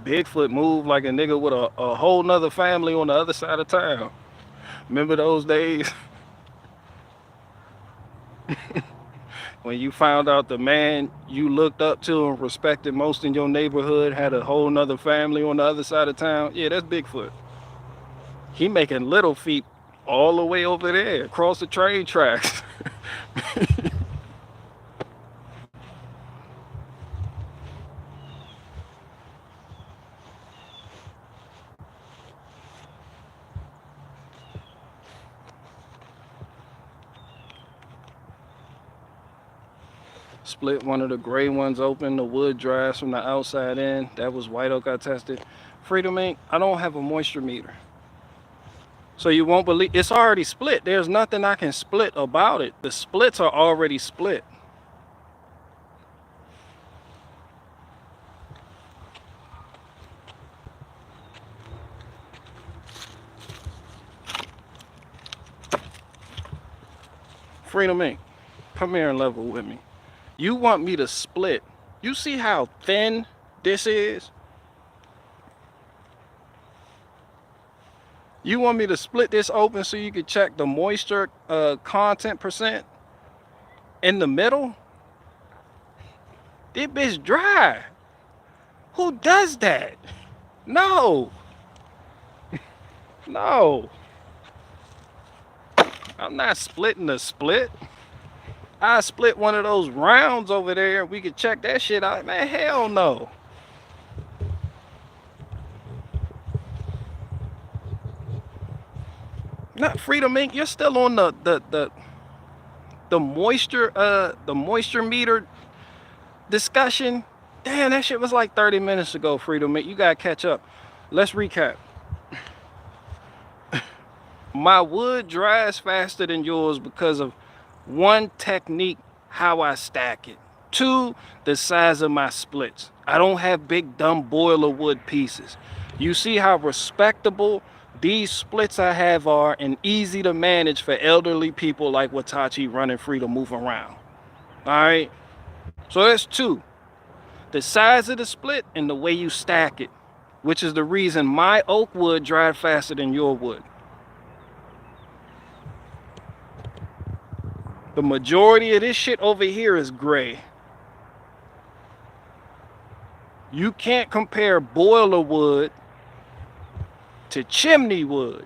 A: Bigfoot moved like a nigga with a whole nother family on the other side of town. Remember those days? When you found out the man you looked up to and respected most in your neighborhood had a whole nother family on the other side of town? Yeah, that's Bigfoot. He making little feet all the way over there across the train tracks. Split one of the gray ones open, the wood dries from the outside in. That was white oak I tested. Freedom Inc., I don't have a moisture meter. So you won't believe, it's already split. There's nothing I can split about it. The splits are already split. Freedom Inc., come here and level with me. You want me to split? You see how thin this is? You want me to split this open so you can check the moisture content percent in the middle? This bitch dry. Who does that? No. No. I'm not splitting the split. I split one of those rounds over there. We could check that shit out. Man, hell no. Not Freedom Inc. You're still on the moisture meter discussion. Damn, that shit was like 30 minutes ago, Freedom Inc. You gotta catch up. Let's recap. My wood dries faster than yours because of one, technique, how I stack it. Two, the size of my splits. I don't have big dumb boiler wood pieces. You see how respectable these splits I have are, and easy to manage for elderly people like Watachi running free to move around. All right, so that's two. The size of the split and the way you stack it, which is the reason my oak wood dried faster than your wood. The majority of this shit over here is gray. You can't compare boiler wood to chimney wood.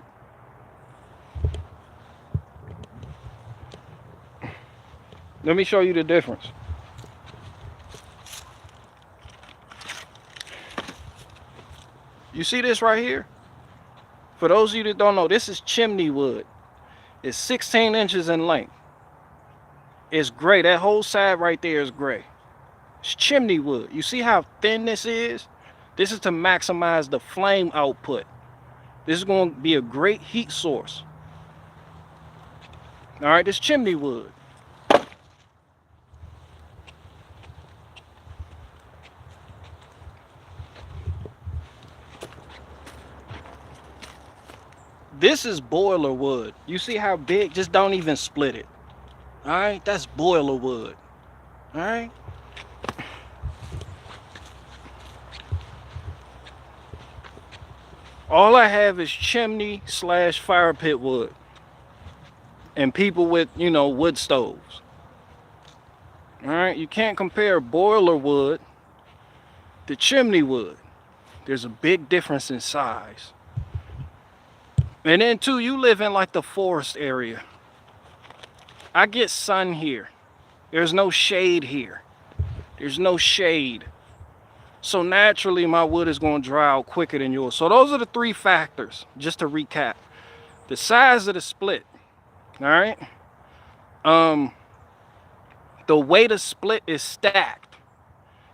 A: Let me show you the difference. You see this right here? For those of you that don't know, this is chimney wood. It's 16 inches in length. It's gray. That whole side right there is gray. It's chimney wood. You see how thin this is? This is to maximize the flame output. This is going to be a great heat source. All right, this chimney wood. This is boiler wood. You see how big? Just don't even split it. All right, that's boiler wood. All right. All I have is chimney / fire pit wood. And people with, you know, wood stoves. All right, you can't compare boiler wood to chimney wood. There's a big difference in size. And then too, you live in like the forest area. I get sun here. There's no shade here. There's no shade. So naturally my wood is going to dry out quicker than yours. So those are the three factors, just to recap. The size of the split, all right? The way the split is stacked.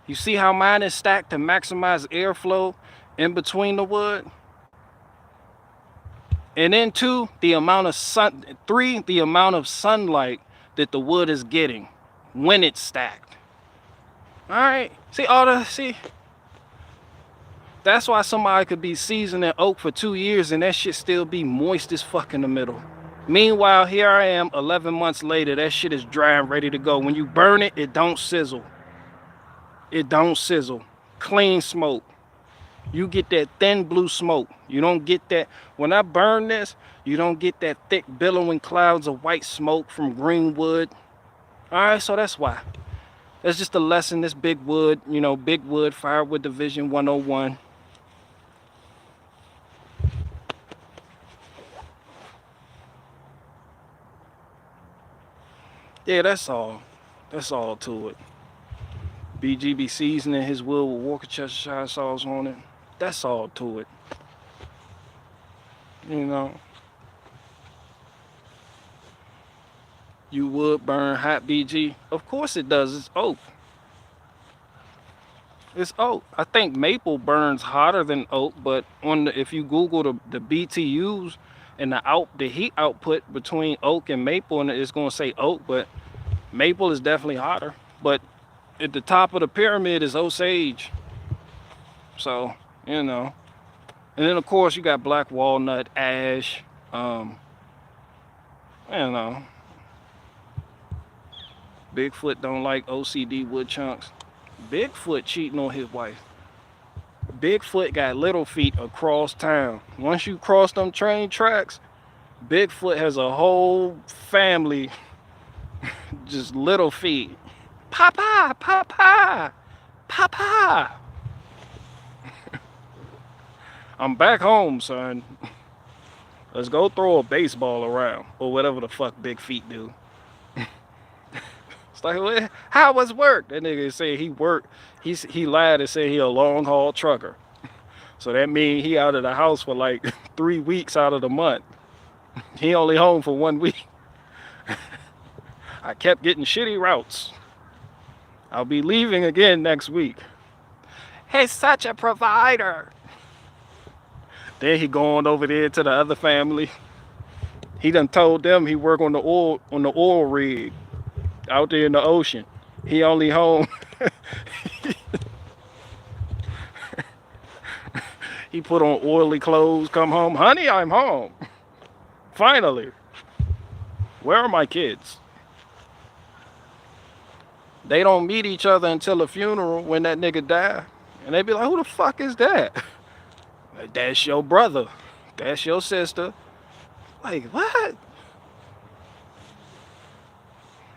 A: You see how mine is stacked to maximize airflow in between the wood? And then two, the amount of sun, three, the amount of sunlight that the wood is getting when it's stacked. All right, see, that's why somebody could be seasoning oak for 2 years and that shit still be moist as fuck in the middle. Meanwhile, here I am 11 months later, that shit is dry and ready to go. When you burn it, it don't sizzle. It don't sizzle. Clean smoke. You get that thin blue smoke. You don't get that, when I burn this, you don't get that thick billowing clouds of white smoke from green wood. All right, so that's why. That's just a lesson, this big wood, you know, big wood, Firewood Division 101. Yeah, that's all. That's all to it. BGB seasoning his wood with Worcestershire sauce on it. That's all to it. You know. You wood burn hot, BG? Of course it does. It's oak. It's oak. I think maple burns hotter than oak, but on the, if you Google the BTUs and the heat output between oak and maple, and it's going to say oak, but maple is definitely hotter. But at the top of the pyramid is Osage. So, you know. And then of course you got black walnut, ash, you know. Bigfoot don't like OCD wood chunks. Bigfoot cheating on his wife. Bigfoot got little feet across town. Once you cross them train tracks, Bigfoot has a whole family, just little feet. Papa, Papa, Papa. I'm back home, son. Let's go throw a baseball around, or whatever the fuck big feet do. It's like, how was work? That nigga said he worked. He lied and said he a long haul trucker. So that means he out of the house for like 3 weeks out of the month. He only home for 1 week. I kept getting shitty routes. I'll be leaving again next week. He's such a provider. Then he going over there to the other family. He done told them he work on the oil rig out there in the ocean. He only home. He put on oily clothes, come home. Honey, I'm home. Finally. Where are my kids? They don't meet each other until the funeral when that nigga die. And they be like, who the fuck is that? Like, that's your brother. That's your sister. Like, what?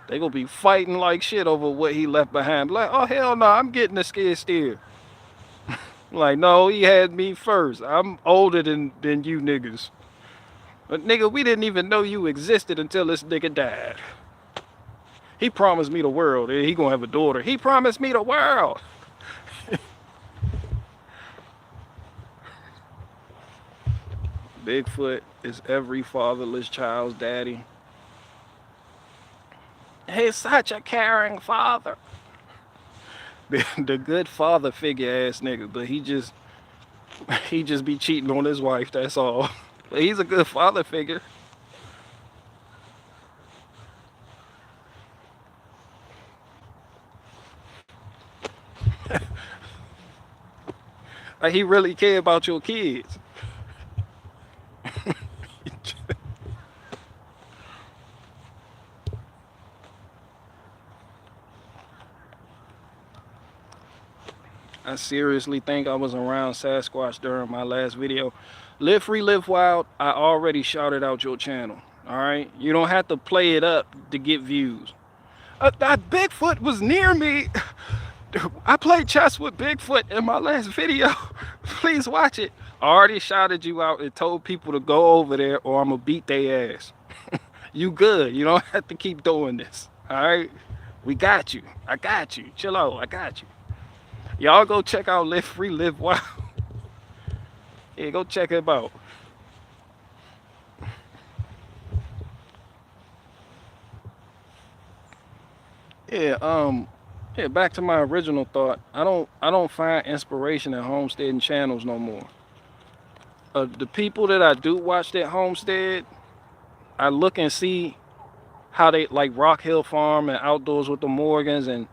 A: They gonna be fighting like shit over what he left behind. Like, oh hell no, I'm getting the skid steer. Like, no, he had me first. I'm older than you niggas. But nigga, we didn't even know you existed until this nigga died. He promised me the world. He gonna have a daughter. He promised me the world. Bigfoot is every fatherless child's daddy. He's such a caring father. The good father figure ass nigga, but he just be cheating on his wife, that's all. But he's a good father figure. Like, he really care about your kids. I seriously think I was around Sasquatch during my last video. Live Free, Live Wild, I already shouted out your channel. Alright? You don't have to play it up to get views. That Bigfoot was near me. I played chess with Bigfoot in my last video. Please watch it. I already shouted you out and told people to go over there or I'm gonna beat their ass. You good. You don't have to keep doing this. Alright? We got you. I got you. Chill out. I got you. Y'all go check out Live Free, Live Wild. Yeah, go check it out. Yeah, back to my original thought. I don't find inspiration in homesteading channels no more. The people that I do watch that homestead, I look and see how they, like Rock Hill Farm and Outdoors with the Morgans and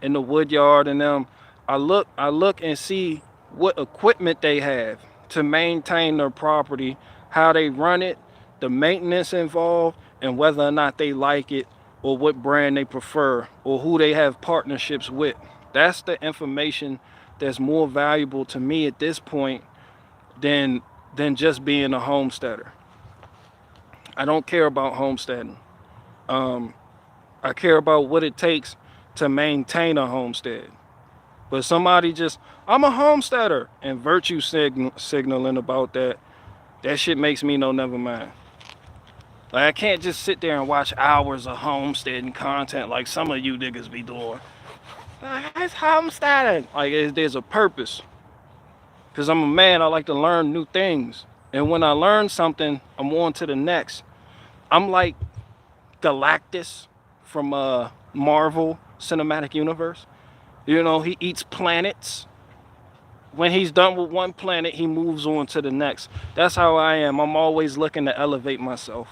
A: in the Woodyard and them. I look and see what equipment they have to maintain their property, how they run it, the maintenance involved, and whether or not they like it or what brand they prefer or who they have partnerships with. That's the information that's more valuable to me at this point than just being a homesteader. I don't care about homesteading. I care about what it takes to maintain a homestead. But somebody just, I'm a homesteader, and virtue signaling about that shit makes me know never mind. Like, I can't just sit there and watch hours of homesteading content like some of you niggas be doing. It's homesteading. Like, there's a purpose. Because I'm a man, I like to learn new things. And when I learn something, I'm on to the next. I'm like Galactus from Marvel Cinematic Universe. You know, he eats planets. When he's done with one planet, he moves on to the next. That's how I am. I'm always looking to elevate myself.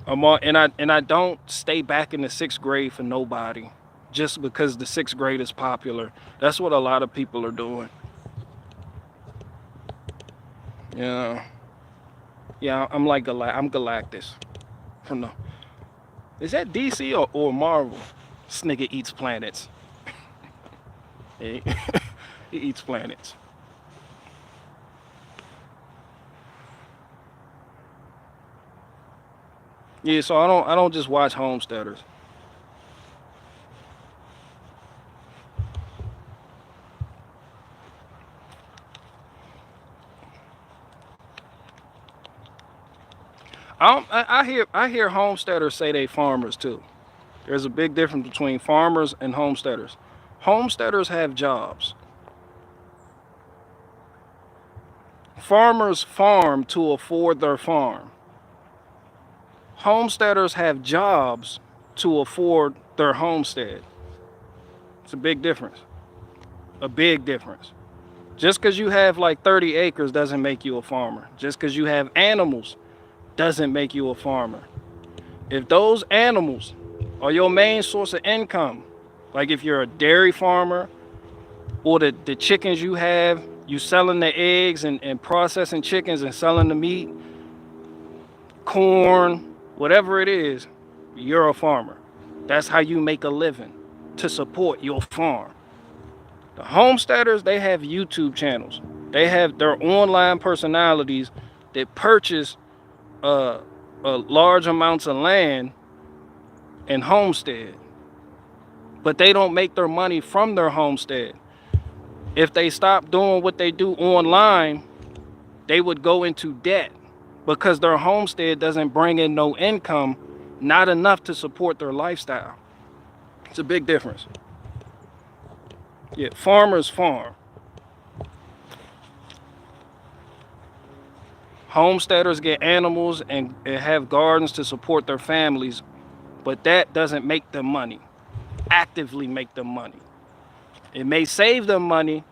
A: And I don't stay back in the 6th grade for nobody just because the 6th grade is popular. That's what a lot of people are doing. Yeah. Yeah, I'm like I'm Galactus. From the, is that DC or Marvel? This nigga eats planets. He eats planets. Yeah, so I don't just watch homesteaders. I hear homesteaders say they farmers too. There's a big difference between farmers and homesteaders. Homesteaders have jobs. Farmers farm to afford their farm. Homesteaders have jobs to afford their homestead. It's a big difference. A big difference. Just because you have like 30 acres doesn't make you a farmer. Just because you have animals doesn't make you a farmer. If those animals are your main source of income, like if you're a dairy farmer, or the chickens you have, you selling the eggs and processing chickens and selling the meat, corn, whatever it is, you're a farmer. That's how you make a living to support your farm. The homesteaders, they have YouTube channels. They have their online personalities that purchase large amounts of land and homestead, but they don't make their money from their homestead. If they stop doing what they do online, they would go into debt because their homestead doesn't bring in no income, not enough to support their lifestyle. It's a big difference. Yeah, farmers farm. Homesteaders get animals and have gardens to support their families, but that doesn't make them money, actively make them money. It may save them money,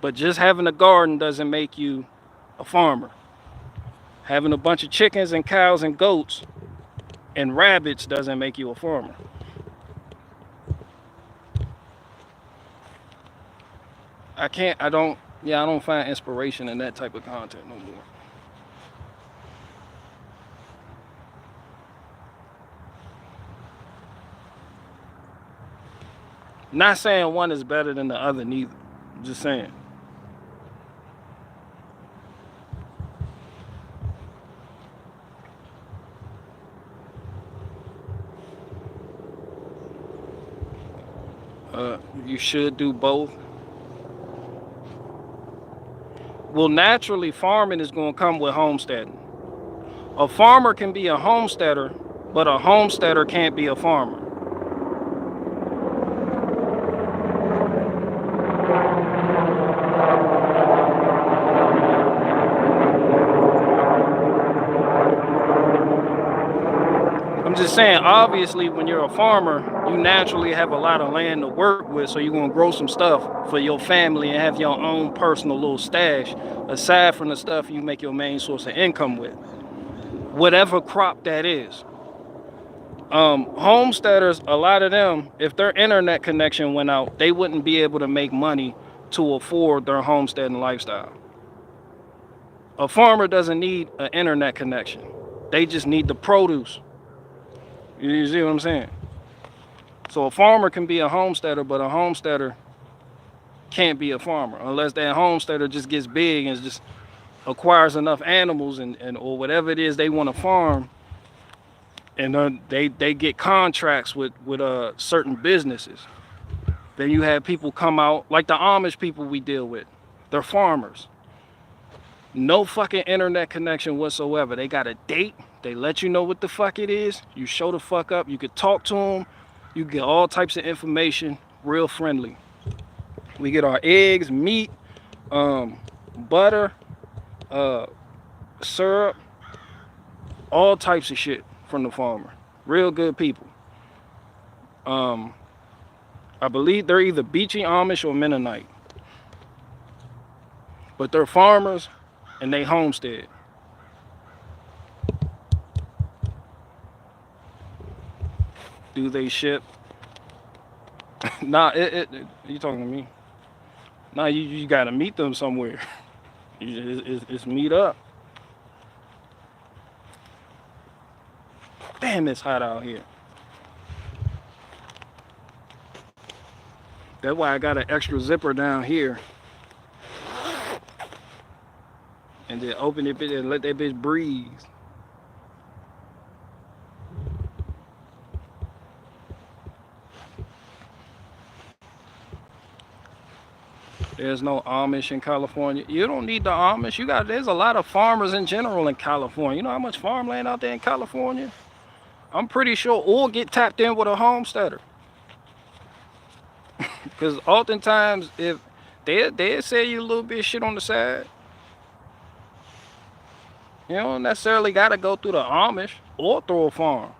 A: but just having a garden doesn't make you a farmer. Having a bunch of chickens and cows and goats and rabbits doesn't make you a farmer. I don't find inspiration in that type of content no more. Not saying one is better than the other neither. I'm just saying. You should do both. Well, naturally, farming is going to come with homesteading. A farmer can be a homesteader, but a homesteader can't be a farmer. I'm just saying, obviously, when you're a farmer, you naturally have a lot of land to work with, so you're going to grow some stuff for your family and have your own personal little stash, aside from the stuff you make your main source of income with, whatever crop that is. Homesteaders, a lot of them, if their internet connection went out, they wouldn't be able to make money to afford their homesteading lifestyle. A farmer doesn't need an internet connection. They just need the produce. You see what I'm saying? So a farmer can be a homesteader, but a homesteader can't be a farmer unless that homesteader just gets big and just acquires enough animals and or whatever it is they want to farm, and they get contracts with certain businesses. Then you have people come out like the Amish people we deal with. They're farmers. No fucking internet connection whatsoever. They got a date. They let you know what the fuck it is. You show the fuck up. You could talk to them. You get all types of information. Real friendly. We get our eggs, meat, butter, syrup, all types of shit from the farmer. Real good people. I believe they're either Beachy Amish or Mennonite. But they're farmers and they homestead. Do they ship? Nah, you talking to me? Nah, you gotta meet them somewhere. It's meet up. Damn, it's hot out here. That's why I got an extra zipper down here. And then open it and let that bitch breathe. There's no Amish in California. You don't need the Amish. There's a lot of farmers in general in California. You know how much farmland out there in California? I'm pretty sure all get tapped in with a homesteader. Because oftentimes, if they sell you a little bit of shit on the side, you don't necessarily got to go through the Amish or through a farm.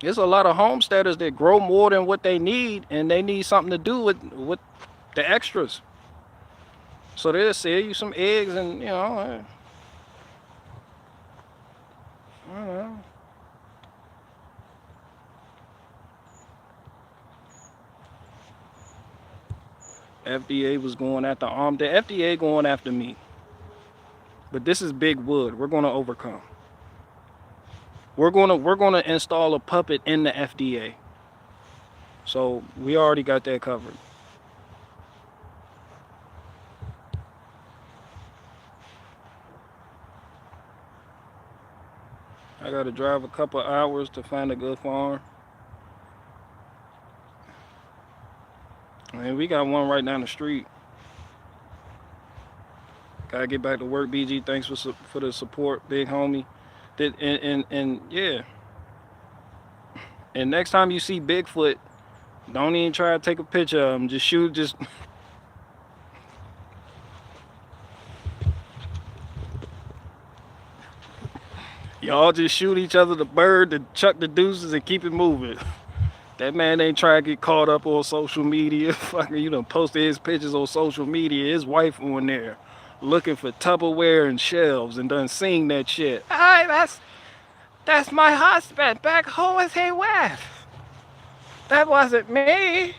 A: There's a lot of homesteaders that grow more than what they need, and they need something to do with the extras. So they'll sell you some eggs and, I don't know. FDA was going after the FDA going after me. But this is big wood. We're gonna overcome. We're gonna install a puppet in the FDA. So we already got that covered. I gotta drive a couple hours to find a good farm. And we got one right down the street. Gotta get back to work, BG. Thanks for the support, big homie. And yeah. And next time you see Bigfoot, don't even try to take a picture of him. Just shoot, just. Y'all just shoot each other the bird, to chuck the deuces, and keep it moving. That man ain't trying to get caught up on social media. Fucking, you done posted his pictures on social media. His wife on there, looking for Tupperware and shelves, and done seen that shit. Hey, that's my husband. Back home with he with. That wasn't me.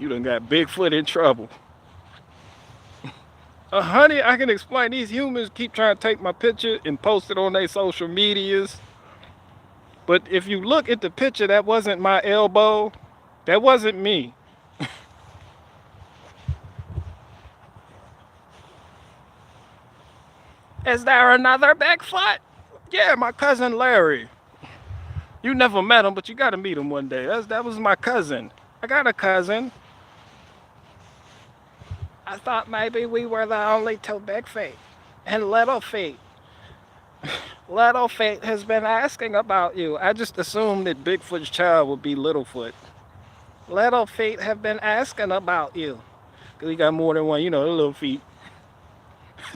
A: You done got Bigfoot in trouble. Honey, I can explain. These humans keep trying to take my picture and post it on their social medias. But if you look at the picture, that wasn't my elbow. That wasn't me. Is there another Bigfoot? Yeah, my cousin Larry. You never met him, but you gotta meet him one day. That was my cousin. I got a cousin. I thought maybe we were the only two big feet and little feet. Little feet has been asking about you. I just assumed that Bigfoot's child would be Littlefoot. Little feet have been asking about you. Cause he got more than one, you know, little feet.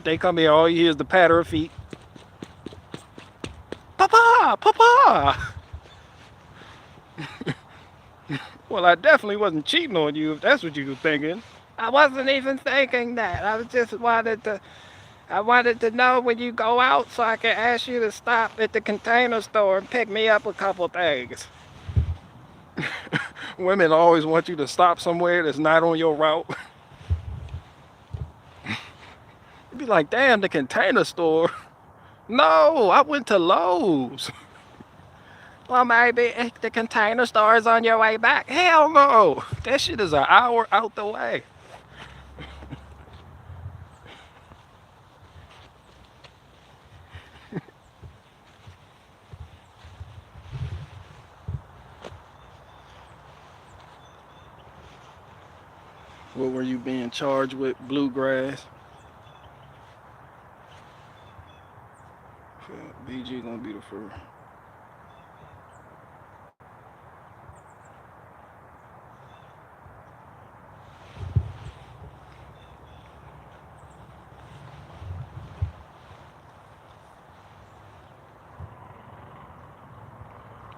A: They come here, all you hear is the patter of feet. Papa, Papa. Well, I definitely wasn't cheating on you if that's what you were thinking. I wasn't even thinking that. I wanted to know when you go out so I could ask you to stop at the Container Store and pick me up a couple things. Women always want you to stop somewhere that's not on your route. You'd be like, damn, the Container Store. No, I went to Lowe's. Well, maybe the Container Store is on your way back. Hell no. That shit is an hour out the way. What were you being charged with? Bluegrass? BG gonna be the first.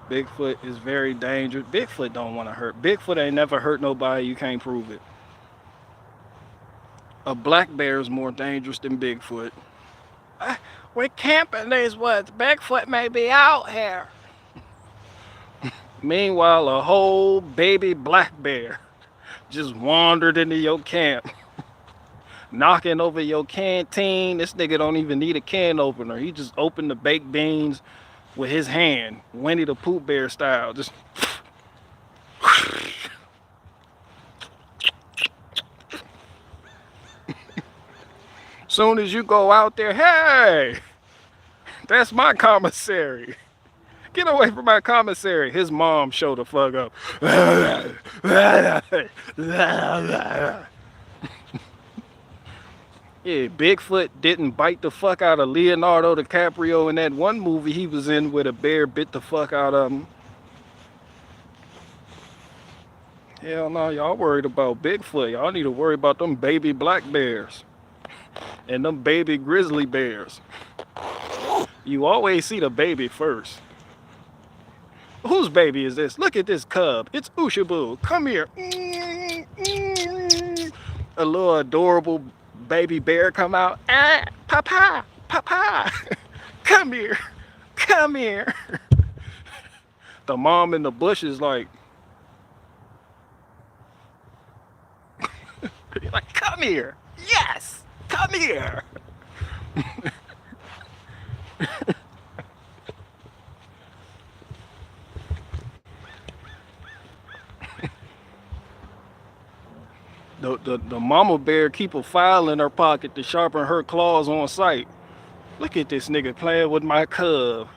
A: Bigfoot is very dangerous. Bigfoot don't want to hurt. Bigfoot ain't never hurt nobody. You can't prove it. A black bear is more dangerous than Bigfoot. We're camping these woods. Bigfoot may be out here. Meanwhile, a whole baby black bear just wandered into your camp, knocking over your canteen. This nigga don't even need a can opener. He just opened the baked beans with his hand, Winnie the Pooh Bear style. Just soon as you go out there, hey, that's my commissary. Get away from my commissary. His mom showed the fuck up. Yeah, Bigfoot didn't bite the fuck out of Leonardo DiCaprio in that one movie he was in where the bear bit the fuck out of him. Hell no, y'all worried about Bigfoot. Y'all need to worry about them baby black bears and them baby grizzly bears. You always see the baby first. Whose baby is this? Look at this cub. It's Ushaboo. Come here. A little adorable baby bear come out. Ah, Papa. Papa, come here, come here. The mom in the bush is like, come here. Yes, come here. The mama bear keep a file in her pocket to sharpen her claws on sight. Look at this nigga playing with my cub.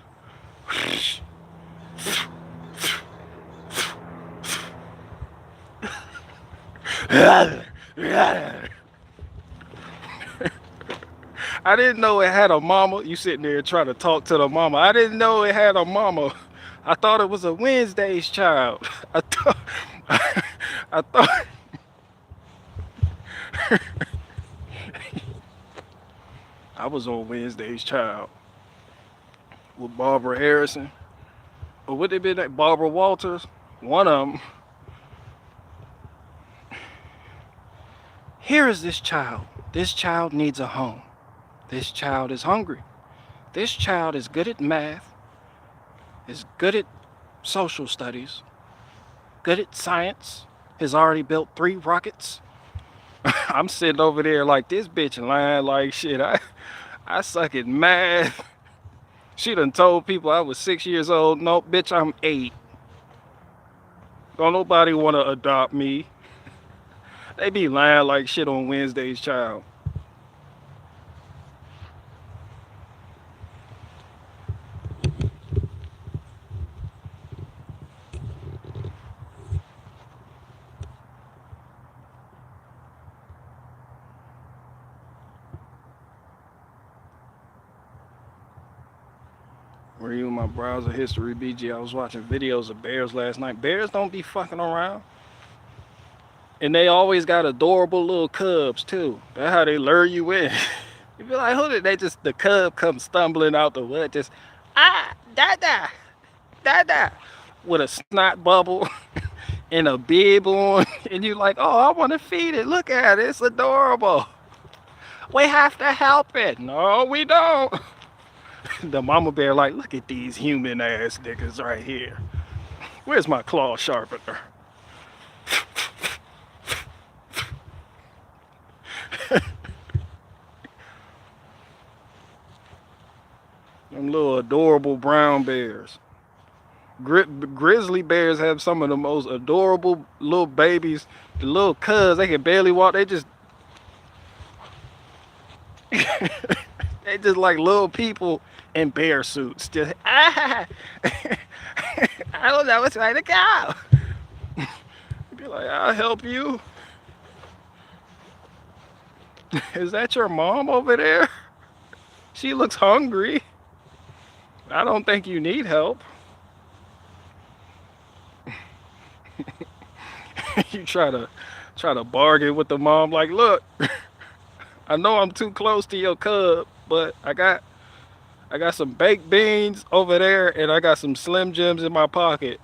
A: I didn't know it had a mama. You sitting there trying to talk to the mama. I didn't know it had a mama. I thought it was a Wednesday's child. I thought I was on Wednesday's Child with Barbara Harrison. Or would it be that Barbara Walters? One of them. Here is this child. This child needs a home. This child is hungry. This child is good at math, is good at social studies, good at science, has already built 3 rockets. I'm sitting over there like this bitch lying like shit. I suck at math. She done told people I was 6 years old. No, bitch, I'm 8. Don't nobody want to adopt me. They be lying like shit on Wednesday's Child. Were you in my browser history, BG? I was watching videos of bears last night. Bears don't be fucking around. And they always got adorable little cubs too. That's how they lure you in. You be like, who did they just, the cub comes stumbling out the wood, just, dada, dada, with a snot bubble and a bib on. And you like, oh, I want to feed it. Look at it, it's adorable. We have to help it. No, we don't. The mama bear like, look at these human ass niggas right here. Where's my claw sharpener? Them little adorable brown bears. Grizzly bears have some of the most adorable little babies. The little cubs, they can barely walk. They just they just like little people in bear suits. Just I don't know what's right to go. Be like, I'll help you. Is that your mom over there? She looks hungry. I don't think you need help. You try to bargain with the mom like, look, I know I'm too close to your cub, but I got some baked beans over there and I got some Slim Jims in my pocket.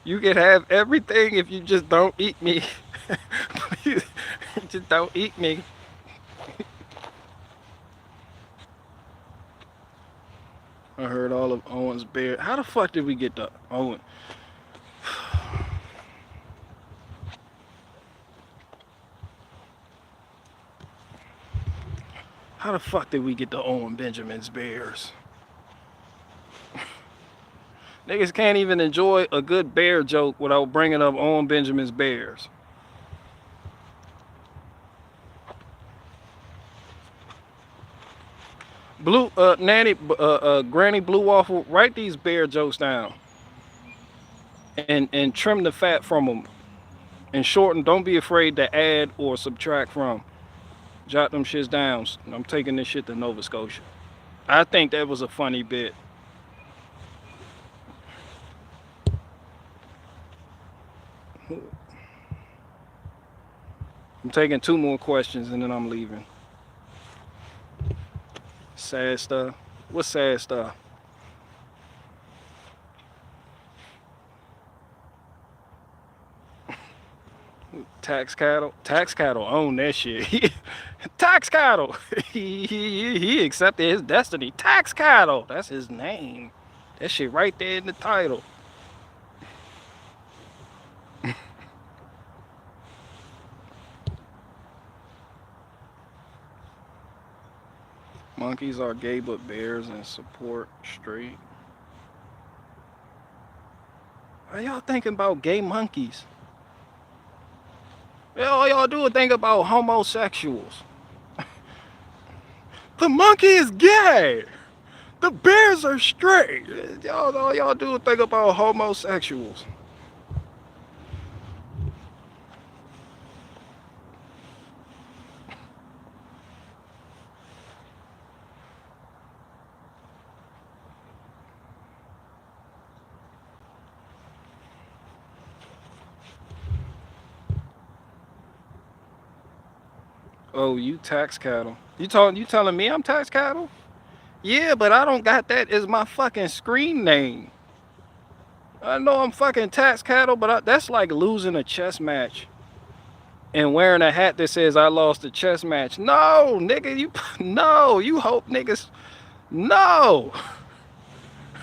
A: You can have everything if you just don't eat me. Please, just don't eat me. I heard all of Owen's bear. How the fuck did we get to Owen? How the fuck did we get to Owen Benjamin's bears? Niggas can't even enjoy a good bear joke without bringing up Owen Benjamin's bears. Blue, Granny Blue Waffle, write these bear jokes down. And trim the fat from them. And shorten, don't be afraid to add or subtract from. Jot them shits down. I'm taking this shit to Nova Scotia. I think that was a funny bit. I'm taking 2 more questions and then I'm leaving. Sad stuff. What's sad stuff? Tax cattle. Tax cattle own that shit. Tax cattle. He accepted his destiny. Tax cattle. That's his name. That shit right there in the title. Monkeys are gay, but bears and support straight. Are y'all thinking about gay monkeys? All y'all do is think about homosexuals. The monkey is gay. The bears are straight. All y'all do is think about homosexuals. Oh, you tax cattle. You telling me I'm tax cattle? Yeah, but I don't got that as my fucking screen name. I know I'm fucking tax cattle, but that's like losing a chess match and wearing a hat that says I lost a chess match. No, nigga, you hope niggas, no.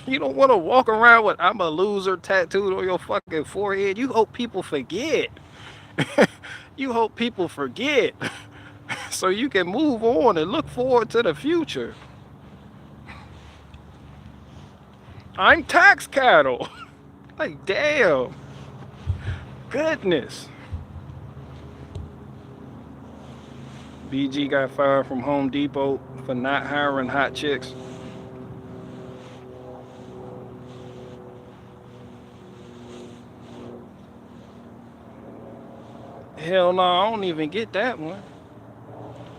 A: You don't want to walk around with "I'm a loser" tattooed on your fucking forehead. You hope people forget. You hope people forget so you can move on and look forward to the future. I'm tax cattle. Like, damn. Goodness. BG got fired from Home Depot for not hiring hot chicks. Hell no, I don't even get that one.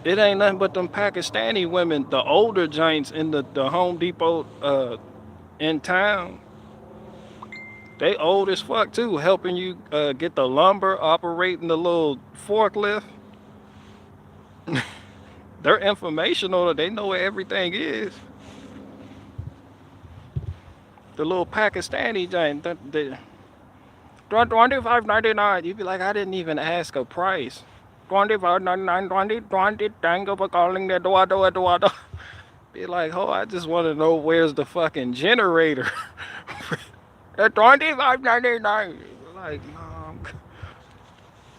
A: It ain't nothing but them Pakistani women, the older giants in the Home Depot in town. They old as fuck too, helping you get the lumber, operating the little forklift. Their information on it, they know where everything is. The little Pakistani giant, the 25.99. You'd be like, I didn't even ask a price. 25.99, 20, thank you for calling the do. Be like, oh, I just want to know where's the fucking generator. At 25.99. Like, no, I'm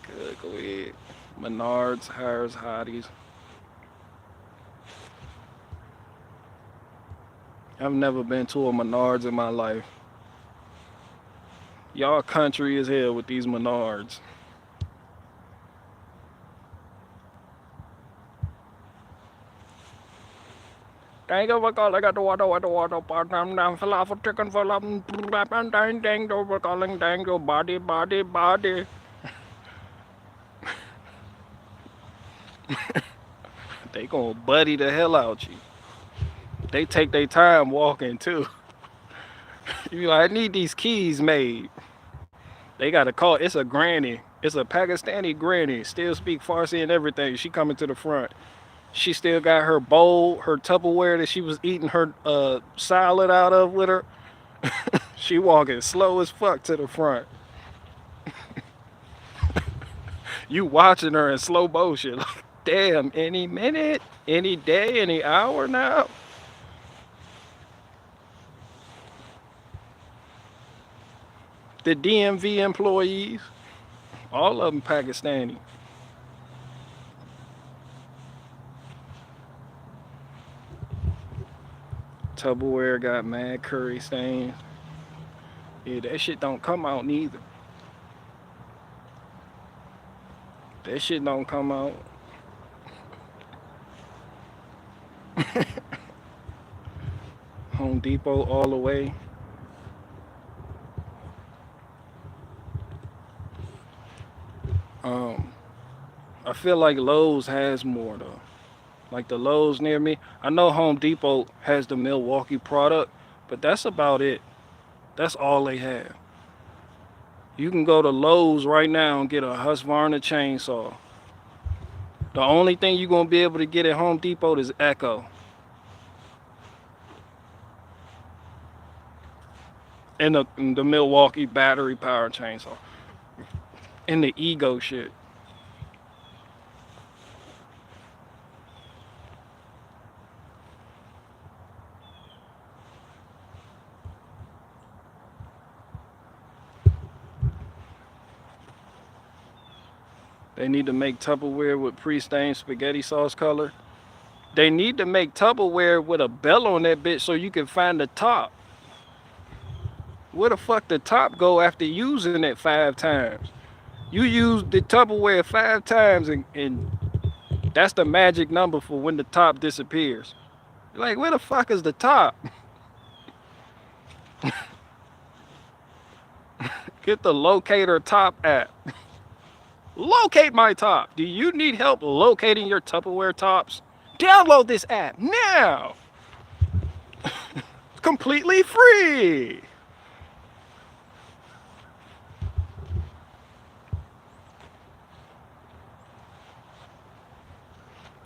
A: good. Go ahead. Menards hires hotties. I've never been to a Menards in my life. Y'all country as hell with these Menards. Thank you for calling at the water part-time down falafel chicken for thank you for calling, thank you, body. They gonna buddy the hell out you. They take their time walking too. You be like, I need these keys made. They got a call. It's a granny. It's a Pakistani granny. Still speak Farsi and everything. She coming to the front. She still got her bowl, her Tupperware that she was eating her salad out of with her. She walking slow as fuck to the front. You watching her in slow motion. Like, damn, any minute, any day, any hour now. The DMV employees, all of them Pakistani. Tupperware got mad curry stains. Yeah, that shit don't come out neither. That shit don't come out. Home Depot all the way. I feel like Lowe's has more though. Like the Lowe's near me. I know Home Depot has the Milwaukee product, but that's about it. That's all they have. You can go to Lowe's right now and get a Husqvarna chainsaw. The only thing you're gonna be able to get at Home Depot is Echo. And the Milwaukee battery power chainsaw. And the ego shit. They need to make Tupperware with pre-stained spaghetti sauce color. They need to make Tupperware with a bell on that bitch so you can find the top. Where the fuck the top go after using it 5 times? You use the Tupperware 5 times and that's the magic number for when the top disappears. Like, where the fuck is the top? Get the locator top app. Locate my top. Do you need help locating your Tupperware tops? Download this app now. Completely free.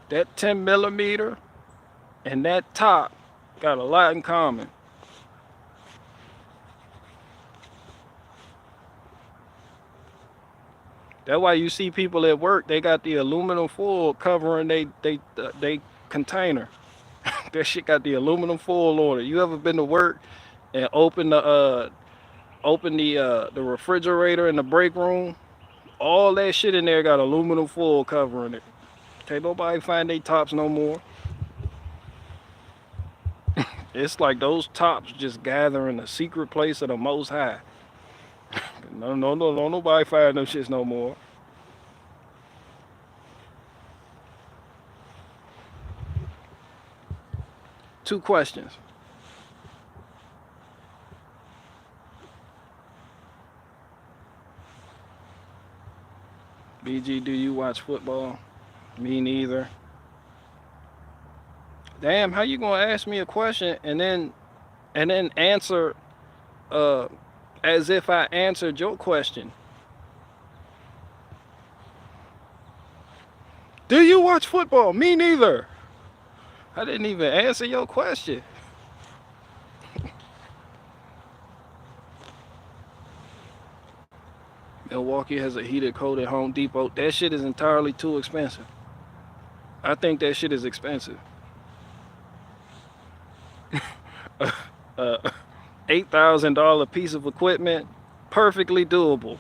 A: That 10 millimeter and that top got a lot in common. That's why you see people at work, they got the aluminum foil covering they container. That shit got the aluminum foil on it. You ever been to work and open the refrigerator in the break room? All that shit in there got aluminum foil covering it. Can't nobody find they tops no more. It's like those tops just gather in the secret place of the Most High. No, nobody find them shits no more. Two questions. BG, do you watch football? Me neither. Damn, how you gonna ask me a question and then answer as if I answered your question? Do you watch football? Me neither. I didn't even answer your question. Milwaukee has a heated coat at Home Depot. That shit is entirely too expensive. I think that shit is expensive. $8,000 piece of equipment, perfectly doable.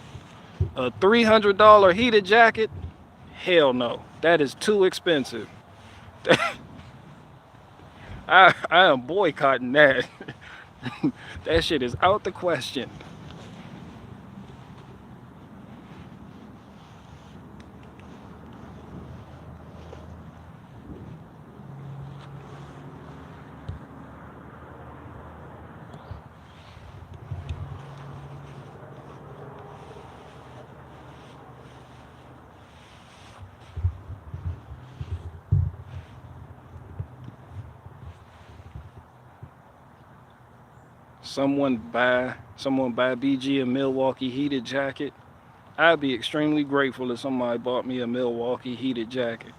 A: A $300 heated jacket, hell no. That is too expensive. I am boycotting that. That shit is out the question. Someone buy BG a Milwaukee heated jacket. I'd be extremely grateful if somebody bought me a Milwaukee heated jacket.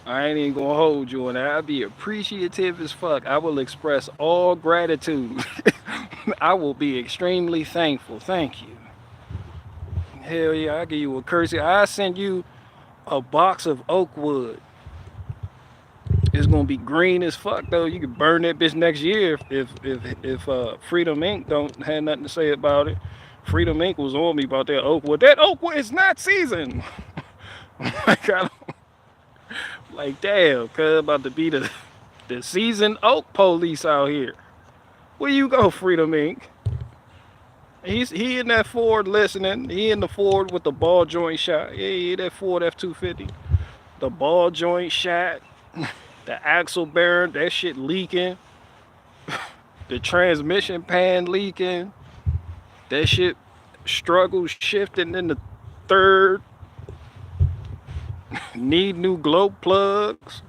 A: I ain't even gonna hold you on that. I'd be appreciative as fuck. I will express all gratitude. I will be extremely thankful. Thank you. Hell yeah, I give you a courtesy. I send you a box of oak wood. It's gonna be green as fuck though. You can burn that bitch next year if Freedom Inc. don't have nothing to say about it. Freedom Inc. was on me about that oak wood. That oak wood is not seasoned. Like damn, cuz about to be the seasoned oak police out here. Where you go, Freedom Inc.? He in that Ford listening. He in the Ford with the ball joint shot. Yeah, that Ford F-250. The ball joint shot. The axle bearing, that shit leaking. The transmission pan leaking. That shit struggles shifting in the third. Need new glow plugs.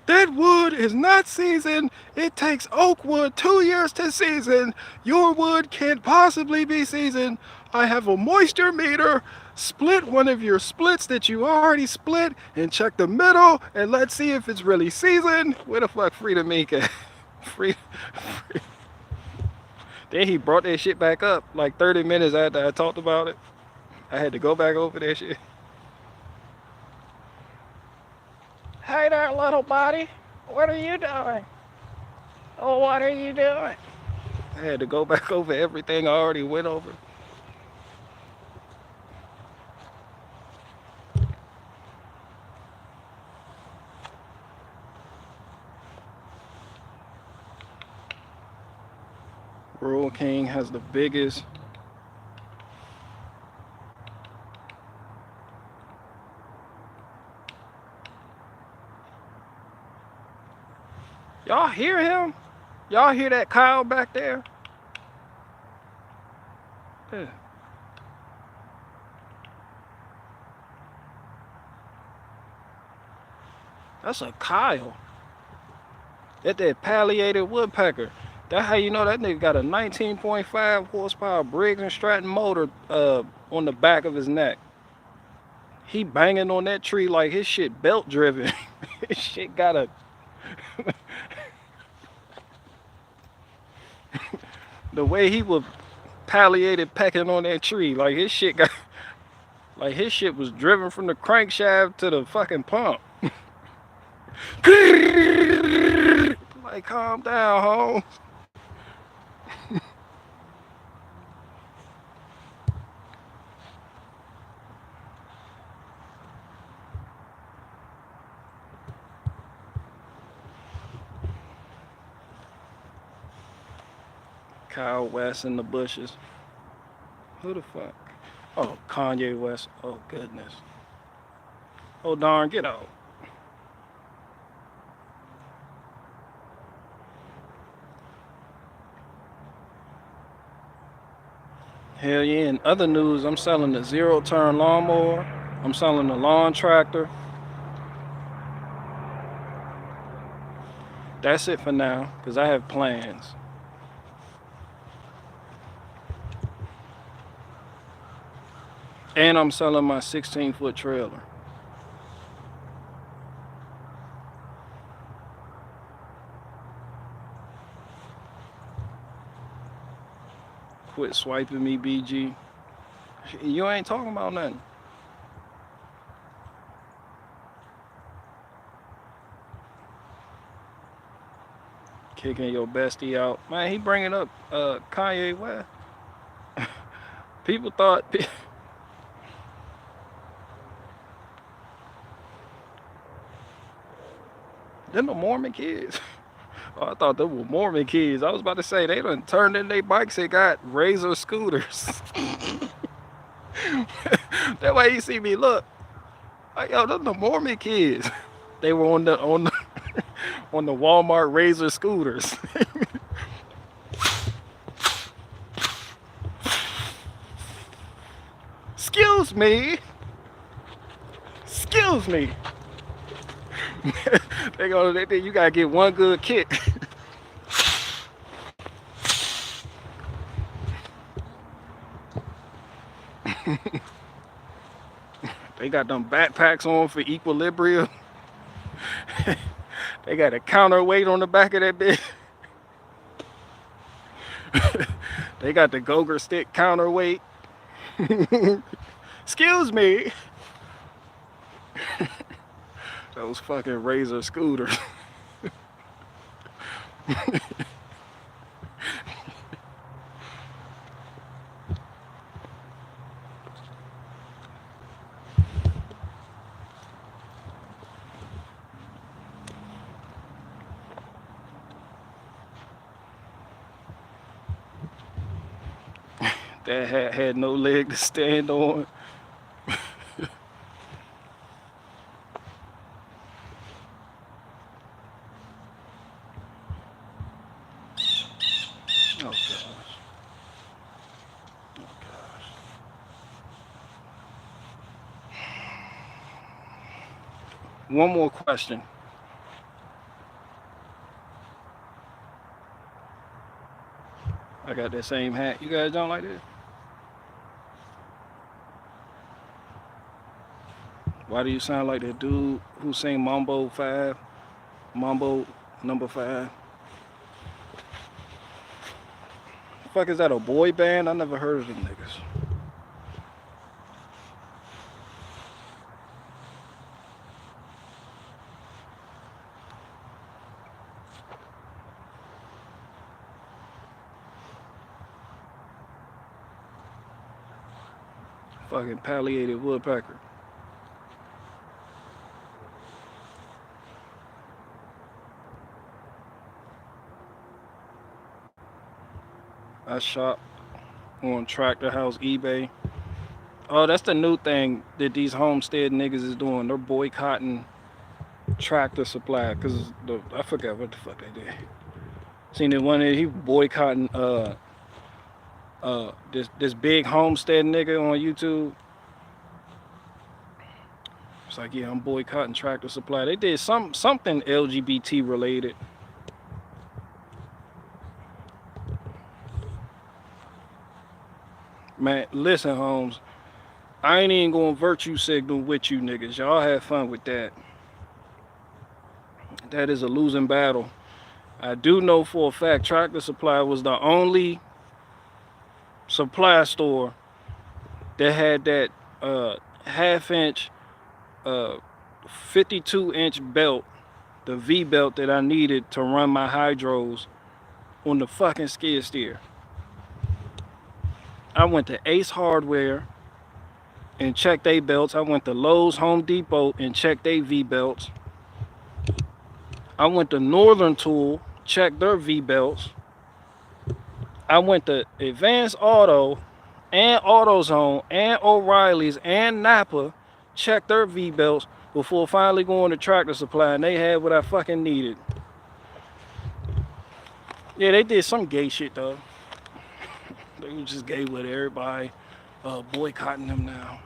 A: That wood is not seasoned. It takes oak wood 2 years to season. Your wood can't possibly be seasoned. I have a moisture meter. Split one of your splits that you already split and check the middle and let's see if it's really seasoned. Where the fuck Freedom Inc. at? Then he brought that shit back up like 30 minutes after I talked about it. I had to go back over that shit. Hey there, little buddy. What are you doing? Oh, what are you doing? I had to go back over everything I already went over. Rural King has the biggest. Y'all hear him? Y'all hear that cow back there? Yeah. That's a Kyle. That's that palliated woodpecker. That's how you know that nigga got a 19.5 horsepower Briggs and Stratton motor on the back of his neck. He banging on that tree like his shit belt driven. His shit got a the way he was palliated pecking on that tree, like his shit got like his shit was driven from the crankshaft to the fucking pump. Like, calm down, home. Kyle West in the bushes. Who the fuck? Oh, Kanye West. Oh, goodness. Oh, darn, get out. Hell yeah. In other news, I'm selling the zero-turn lawnmower. I'm selling the lawn tractor. That's it for now, because I have plans. And I'm selling my 16-foot trailer. Quit swiping me, BG. You ain't talking about nothing. Kicking your bestie out. Man, he bringing up Kanye West. People thought... Them the Mormon kids. Oh, I thought they were Mormon kids. I was about to say, they done turned in their bikes and got Razor scooters. That way you see me look. Like, yo, them the Mormon kids. They were on the on the Walmart Razor scooters. Excuse me. Excuse me. They think you gotta get one good kick. They got them backpacks on for equilibrium. They got a counterweight on the back of that bitch. They got the Goger stick counterweight. Excuse me. Those fucking Razor scooters. That hat had no leg to stand on. Oh gosh. Oh gosh. One more question. I got that same hat. You guys don't like it? Why do you sound like that dude who sang Mambo 5? Mambo number 5? fuck is that, a boy band? I never heard of them niggas. Fucking palliated woodpecker. I shop on Tractor House, eBay. Oh, that's the new thing that these homestead niggas is doing. They're boycotting Tractor Supply because I forgot what the fuck they did. Seen the one that he boycotting this big homestead nigga on YouTube. It's like, yeah, I'm boycotting Tractor Supply. They did something LGBT related. Man, listen, Holmes. I ain't even going virtue signal with you niggas. Y'all have fun with that. That is a losing battle. I do know for a fact Tractor Supply was the only supply store that had that half-inch 52-inch belt, the V belt that I needed to run my hydros on the fucking skid steer. I went to Ace Hardware and checked they belts. I went to Lowe's, Home Depot and checked they V belts. I went to Northern Tool, checked their V belts. I went to Advanced Auto and AutoZone and O'Reilly's and Napa, checked their V belts before finally going to Tractor Supply, and they had what I fucking needed. Yeah, they did some gay shit though. They was just gay with everybody boycotting them now.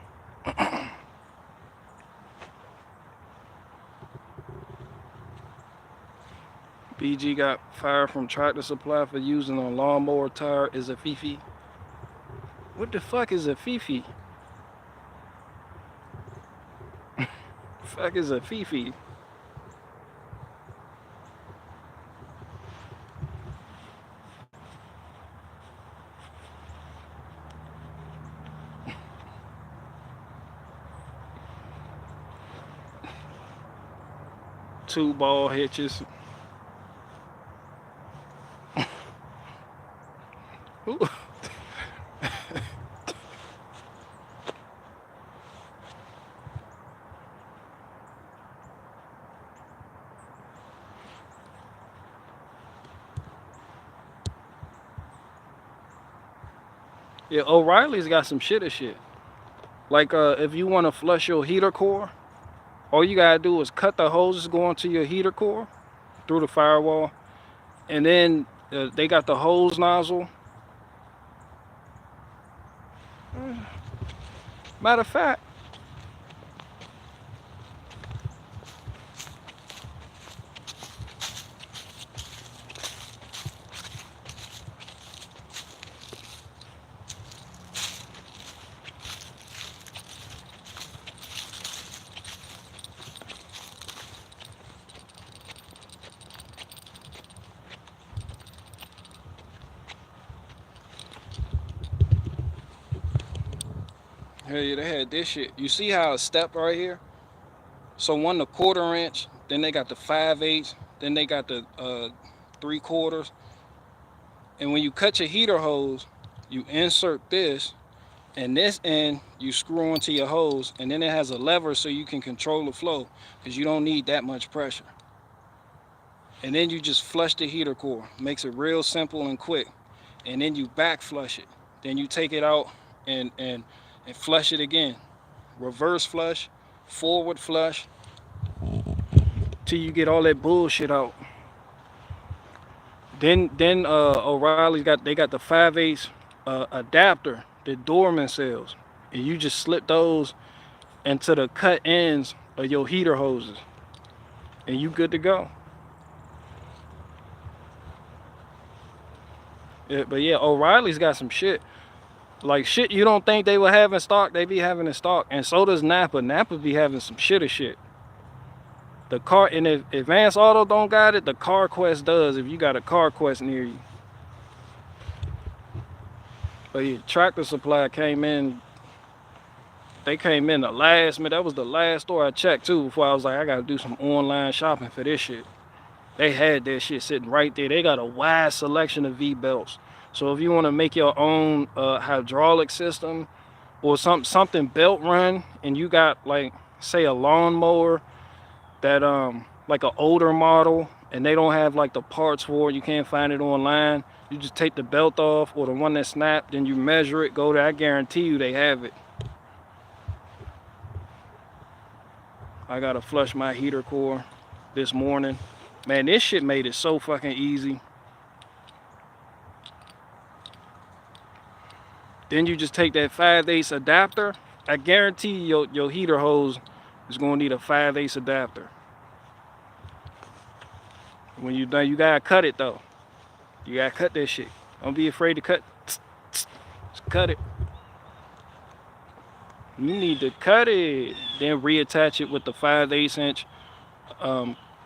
A: BG got fired from Tractor Supply for using a lawnmower tire as a fifi. What the fuck is a fifi? Fuck is a fifi? Two ball hitches. Yeah, O'Reilly's got some shit. Like if you want to flush your heater core, all you gotta do is cut the hoses going to your heater core through the firewall, and then they got the hose nozzle. Matter of fact, hey, they had this shit. You see how it's stepped right here? So one the 1/4 inch, then they got the 5/8, then they got the 3/4. And when you cut your heater hose, you insert this, and this end you screw onto your hose, and then it has a lever so you can control the flow because you don't need that much pressure. And then you just flush the heater core. Makes it real simple and quick. And then you back flush it. Then you take it out and flush it again. Reverse flush, forward flush, till you get all that bullshit out. Then O'Reilly's got the 5/8 adapter that Dorman sells, and you just slip those into the cut ends of your heater hoses, and you good to go. Yeah, but yeah, O'Reilly's got some shit. Like shit you don't think they would have in stock, they be having in stock. And so does Napa. Napa be having some shit. The car, and if Advanced Auto don't got it, the CarQuest does if you got a CarQuest near you. But yeah, Tractor Supply came in. They came in the last minute. That was the last store I checked too before I was like, I gotta do some online shopping for this shit. They had that shit sitting right there. They got a wide selection of V-belts. So if you want to make your own hydraulic system or something belt run, and you got like say a lawnmower that like an older model, and they don't have like the parts for it, you can't find it online. You just take the belt off or the one that snapped, then you measure it, go there. I guarantee you they have it. I gotta flush my heater core this morning. Man, this shit made it so fucking easy. Then you just take that 5/8 adapter. I guarantee your heater hose is gonna need a 5/8 adapter. When you're done, you gotta cut it though. You gotta cut that shit. Don't be afraid to cut. Just cut it. You need to cut it. Then reattach it with the 5/8 inch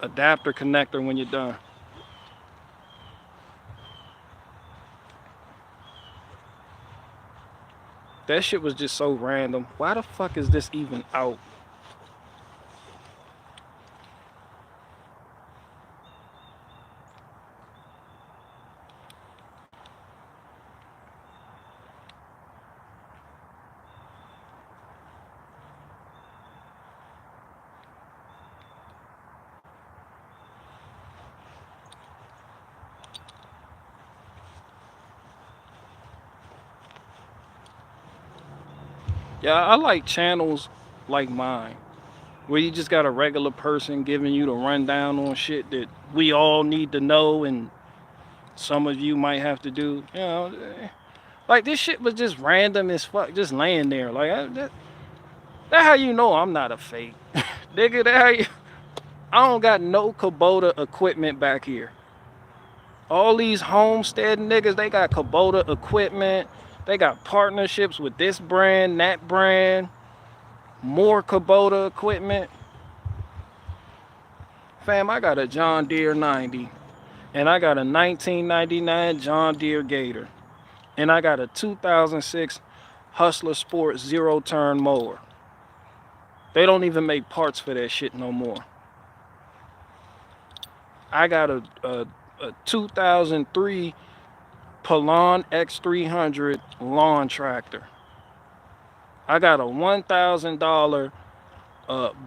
A: adapter connector when you're done. That shit was just so random. Why the fuck is this even out? Yeah, I like channels like mine, where you just got a regular person giving you the rundown on shit that we all need to know, and some of you might have to do. You know, like this shit was just random as fuck, just laying there. Like that how you know I'm not a fake, nigga. That how you, I don't got no Kubota equipment back here. All these Homesteading niggas, they got Kubota equipment. They got partnerships with this brand, that brand, more Kubota equipment. Fam, I got a John Deere 90, and I got a 1999 John Deere Gator, and I got a 2006 Hustler Sport zero-turn mower. They don't even make parts for that shit no more. I got a 2003 Coolant X300 lawn tractor. I got a $1,000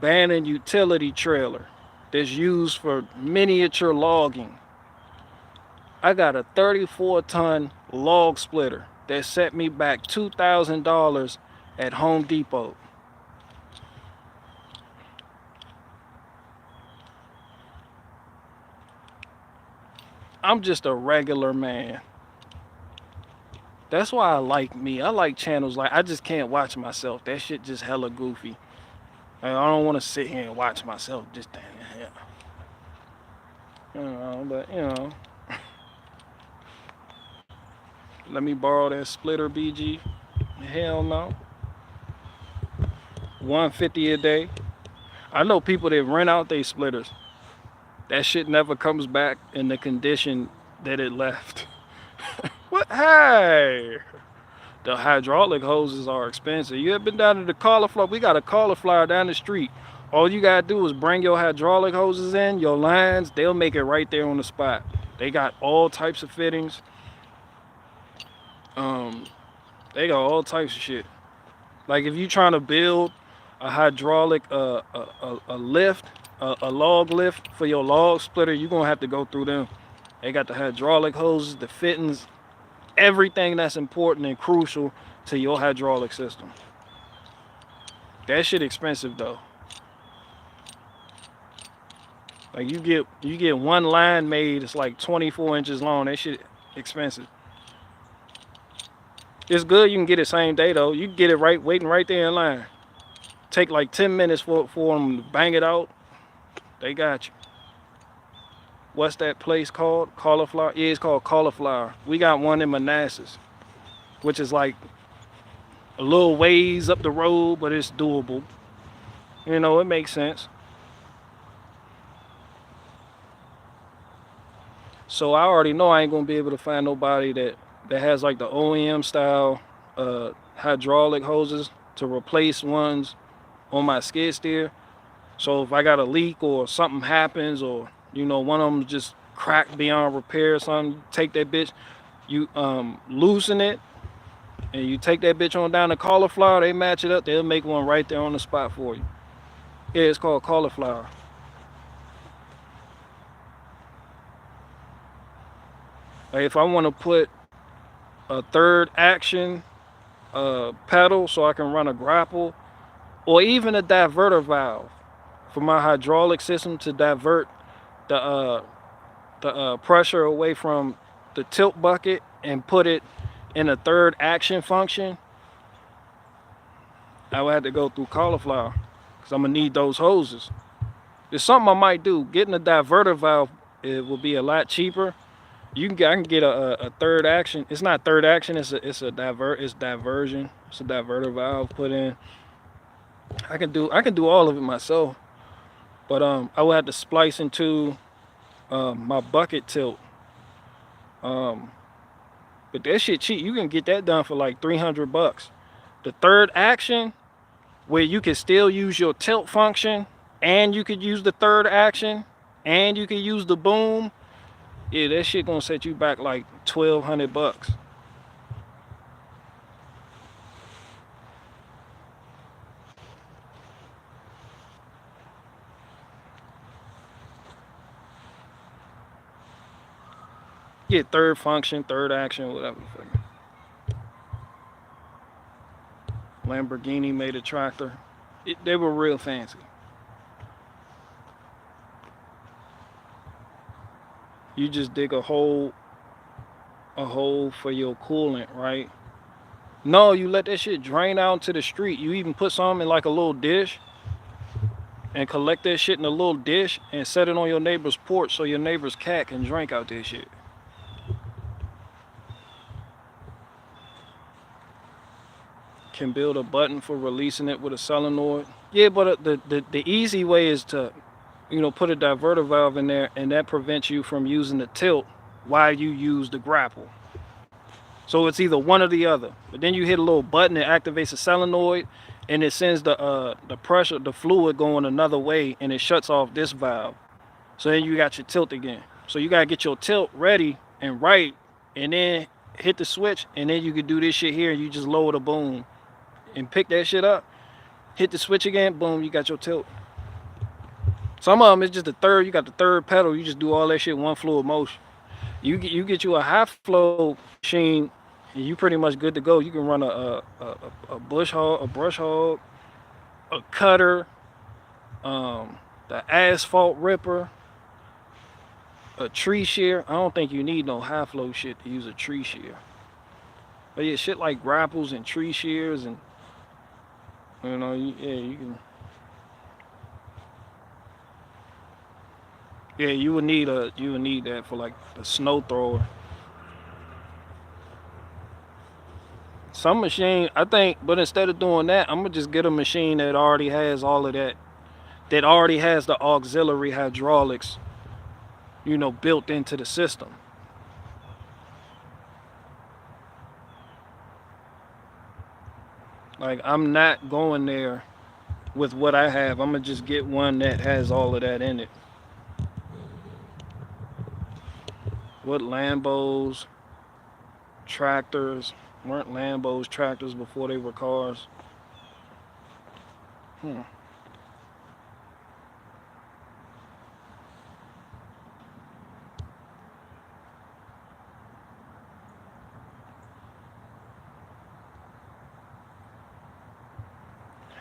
A: Bannon utility trailer that's used for miniature logging. I got a 34-ton log splitter that set me back $2,000 at Home Depot. I'm just a regular man. That's why I like me. I like channels like, I just can't watch myself. That shit just hella goofy. Like, I don't want to sit here and watch myself just standing here. You know, but you know. Let me borrow that splitter, BG. Hell no. $150 a day. I know people that rent out their splitters. That shit never comes back in the condition that it left. What? Hey, the hydraulic hoses are expensive. You ever been down to the cauliflower? We got a cauliflower down the street. All you gotta do is bring your hydraulic hoses in, your lines, they'll make it right there on the spot. They got all types of fittings. They got all types of shit. Like if you trying to build a hydraulic a lift, a log lift for your log splitter, you're gonna have to go through them. They got the hydraulic hoses, the fittings, everything that's important and crucial to your hydraulic system. That shit expensive though. Like you get one line made, it's like 24 inches long. That shit expensive. It's good you can get it same day though. You can get it right, waiting right there in line. Take like 10 minutes for them to bang it out. They got you. What's that place called? Cauliflower? Yeah, it's called Cauliflower. We got one in Manassas, which is like a little ways up the road, but it's doable. You know, it makes sense. So I already know I ain't gonna be able to find nobody that has like the OEM style hydraulic hoses to replace ones on my skid steer. So if I got a leak or something happens, or you know, one of them just cracked beyond repair or something, you take that bitch, you loosen it, and you take that bitch on down to cauliflower. They match it up. They'll make one right there on the spot for you. Yeah, it's called cauliflower. Like if I want to put a third action pedal so I can run a grapple, or even a diverter valve for my hydraulic system to divert the pressure away from the tilt bucket and put it in a third action function, I would have to go through cauliflower because I'm gonna need those hoses. It's something I might do. Getting a diverter valve, it will be a lot cheaper. I can get a third action. It's not third action. It's diversion. It's a diverter valve put in. I can do all of it myself, but I would have to splice into my bucket tilt. But that shit cheap. You can get that done for like $300. The third action, where you can still use your tilt function, and you could use the third action, and you can use the boom. Yeah, that shit gonna set you back like $1,200. Yeah, third function, third action, whatever. Lamborghini made a tractor. They were real fancy. You just dig a hole for your coolant, right? No, you let that shit drain out into the street. You even put some in like a little dish and collect that shit in a little dish and set it on your neighbor's porch so your neighbor's cat can drink out that shit. Can build a button for releasing it with a solenoid. Yeah, but the easy way is to, you know, put a diverter valve in there, and that prevents you from using the tilt while you use the grapple. So it's either one or the other. But then you hit a little button that activates a solenoid, and it sends the pressure, the fluid going another way, and it shuts off this valve. So then you got your tilt again. So you gotta get your tilt ready and right, and then hit the switch, and then you can do this shit here, and you just lower the boom and pick that shit up. Hit the switch again, boom, you got your tilt. Some of them is just the third. You got the third pedal. You just do all that shit one fluid motion. You get you a high flow machine, and you pretty much good to go. You can run a brush hog, a cutter, the asphalt ripper, a tree shear. I don't think you need no high flow shit to use a tree shear. But yeah, shit like grapples and tree shears, and you know, you can. Yeah, you would need that for like the snow thrower. Some machine, I think, but instead of doing that, I'm gonna just get a machine that already has all of that, that already has the auxiliary hydraulics, you know, built into the system. Like, I'm not going there with what I have. I'm gonna just get one that has all of that in it. What Lambos, tractors, weren't Lambos tractors before they were cars?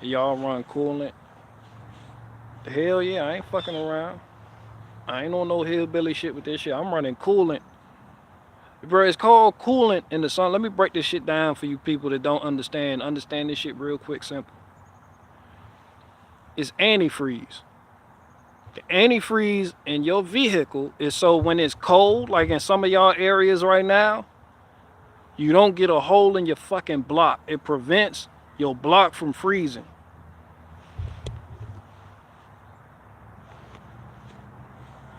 A: Y'all run Coolant? Hell yeah, I ain't fucking around. I ain't on no hillbilly shit with this shit. I'm running Coolant. Bro, it's called Coolant in the sun. Let me break this shit down for you people that don't understand. Understand this shit real quick, simple. It's antifreeze. The antifreeze in your vehicle is so when it's cold, like in some of y'all areas right now, you don't get a hole in your fucking block. It prevents your block from freezing.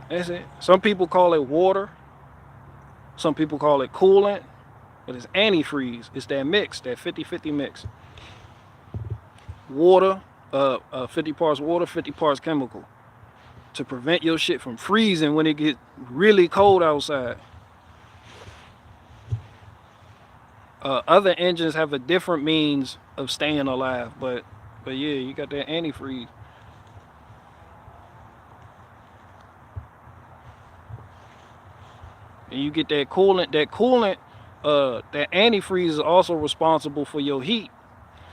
A: That's it. Some people call it water. Some people call it coolant. but it's antifreeze. It's that mix, that 50-50 mix. Water, 50 parts water, 50 parts chemical, to prevent your shit from freezing when it gets really cold outside. Other engines have a different means of staying alive, but yeah, you got that antifreeze. And you get that coolant. That antifreeze is also responsible for your heat.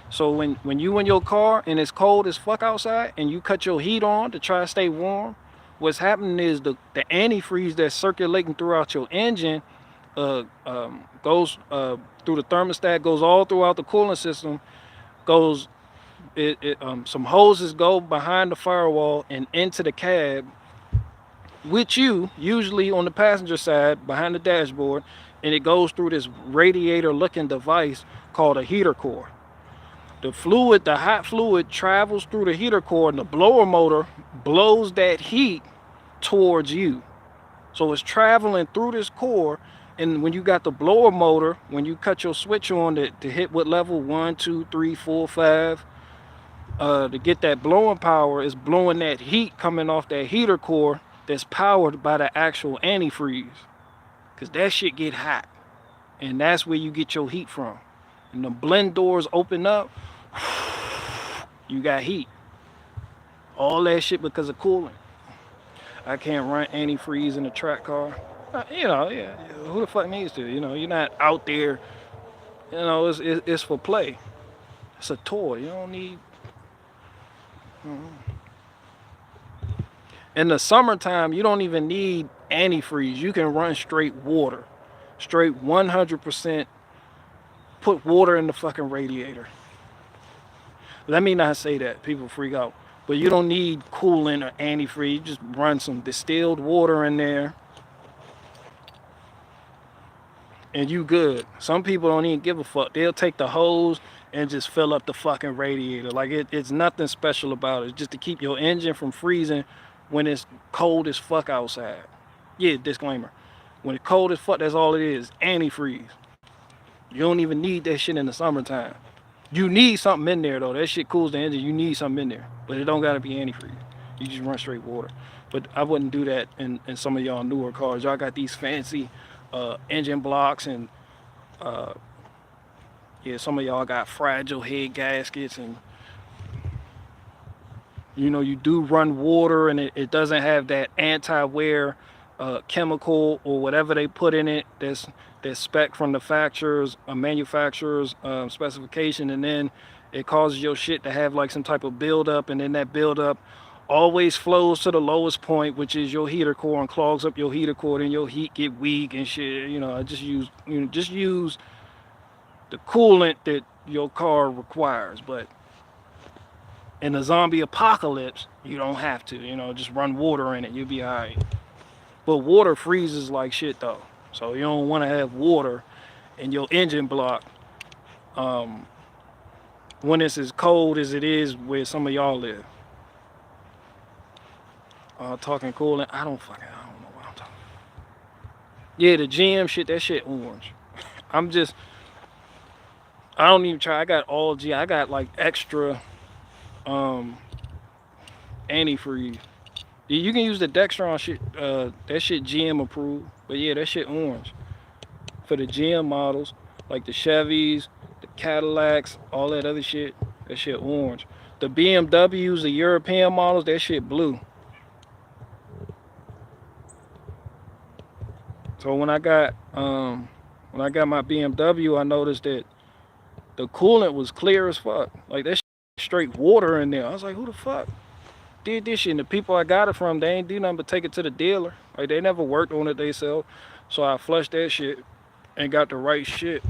A: So when you in your car and it's cold as fuck outside and you cut your heat on to try to stay warm, what's happening is the antifreeze that's circulating throughout your engine goes through the thermostat, goes all throughout the cooling system, goes some hoses go behind the firewall and into the cab with you, usually on the passenger side behind the dashboard, and it goes through this radiator looking device called a heater core. The fluid, the hot fluid, travels through the heater core, and the blower motor blows that heat towards you. So it's traveling through this core, and when you got the blower motor, when you cut your switch on to hit what level, 1, 2, 3, 4, 5, to get that blowing power, is blowing that heat coming off that heater core that's powered by the actual antifreeze, because that shit get hot, and that's where you get your heat from. And the blend doors open up, you got heat. All that shit because of cooling. I can't run antifreeze in a track car. Yeah, who the fuck needs to? You're not out there. It's for play. It's a toy. You don't need. In the summertime, you don't even need antifreeze. You can run straight water, straight 100%. Put water in the fucking radiator. Let me not say that. People freak out. But you don't need coolant or antifreeze. You just run some distilled water in there, and you good. Some people don't even give a fuck. They'll take the hose and just fill up the fucking radiator. Like it's nothing special about it. It's just to keep your engine from freezing when it's cold as fuck outside. Yeah, disclaimer. When it's cold as fuck, that's all it is. Antifreeze. You don't even need that shit in the summertime. You need something in there though. That shit cools the engine. You need something in there. But it don't gotta be antifreeze. You just run straight water. But I wouldn't do that in some of y'all newer cars. Y'all got these fancy engine blocks, and yeah, some of y'all got fragile head gaskets, and you do run water, and it doesn't have that anti-wear chemical or whatever they put in it that's spec from the manufacturer's specification, and then it causes your shit to have like some type of buildup, and then that buildup always flows to the lowest point, which is your heater core, and clogs up your heater core, and your heat get weak and shit. I just use the coolant that your car requires. But in a zombie apocalypse, you don't have to. Just run water in it, you'll be all right. But water freezes like shit though, so you don't want to have water in your engine block when it's as cold as it is where some of y'all live. Talking coolant, I don't know what I'm talking. Yeah, the GM shit, that shit orange. I don't even try. I got all G. I got like extra antifreeze. You can use the Dextron shit. That shit GM approved. But yeah, that shit orange. For the GM models, like the Chevys, the Cadillacs, all that other shit, that shit orange. The BMWs, the European models, that shit blue. So when I got my BMW, I noticed that the coolant was clear as fuck. Like that shit, straight water in there. I was like, who the fuck did this shit? And the people I got it from, they ain't do nothing but take it to the dealer. Like they never worked on it themselves. So I flushed that shit and got the right shit.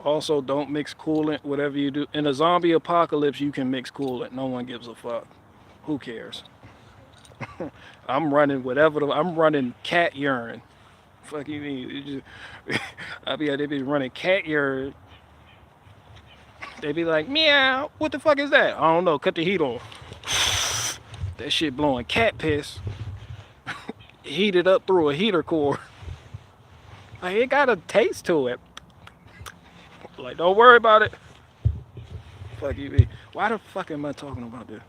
A: Also, don't mix coolant, whatever you do. In a zombie apocalypse, you can mix coolant. No one gives a fuck. Who cares? I'm running I'm running cat urine. Fuck you mean? I be running cat urine. They be like, meow, what the fuck is that? I don't know, cut the heat on. That shit blowing cat piss. Heated up through a heater core. Like, it got a taste to it. Like, don't worry about it. Fuck you, be. Why the fuck am I talking about this?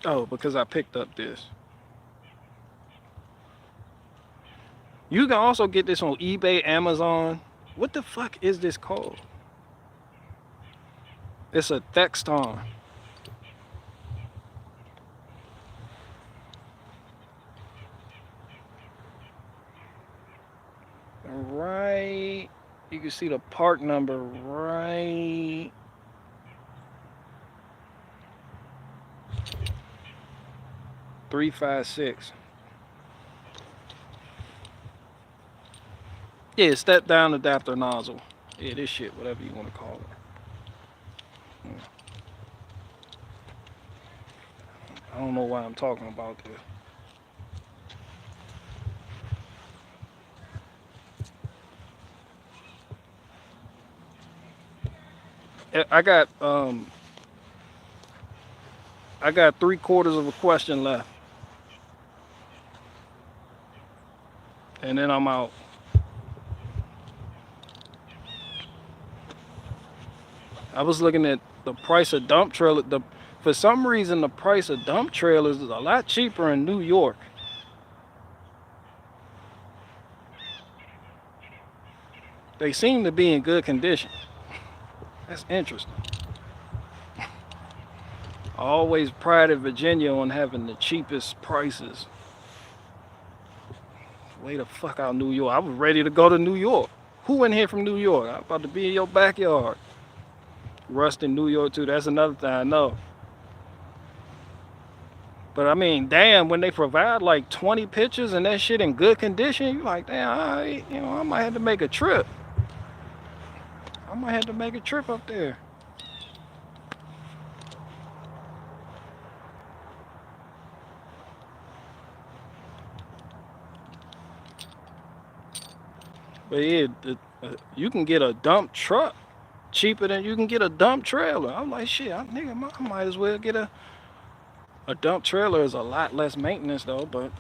A: Oh, because I picked up this. You can also get this on eBay, Amazon. What the fuck is this called? It's a Thexton. Right. You can see the part number right. .356. Yeah, step down adapter nozzle. Yeah, this shit, whatever you want to call it. I don't know why I'm talking about this. I got 3/4 of a question left. And then I'm out. I was looking at the price of dump trailer. For some reason, the price of dump trailers is a lot cheaper in New York. They seem to be in good condition. That's interesting. I always prided Virginia on having the cheapest prices. Way the fuck out New York. I was ready to go to New York. Who in here from New York? I'm about to be in your backyard. Rust in New York too. That's another thing I know. But I mean, damn, when they provide like 20 pictures and that shit in good condition, you like, damn, I might have to make a trip. I might have to make a trip up there. But yeah, you can get a dump truck cheaper than you can get a dump trailer. I'm like, shit, nigga, I might as well get a dump trailer. Is a lot less maintenance though, but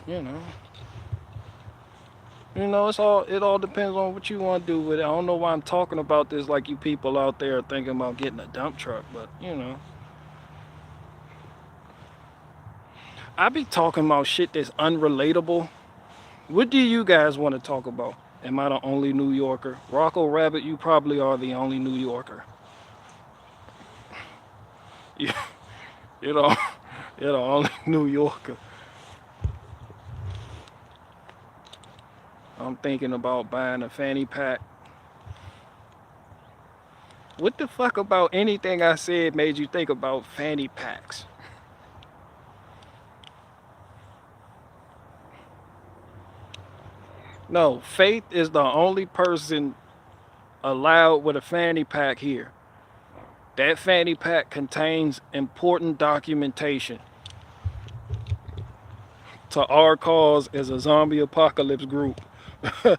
A: it all depends on what you want to do with it. I don't know why I'm talking about this like you people out there are thinking about getting a dump truck, but I be talking about shit that's unrelatable. What do you guys want to talk about? Am I the only New Yorker? Rocco Rabbit, you probably are the only New Yorker. You're the only New Yorker. I'm thinking about buying a fanny pack. What the fuck about anything I said made you think about fanny packs? No, Faith is the only person allowed with a fanny pack here. That fanny pack contains important documentation to our cause as a zombie apocalypse group. Yeah,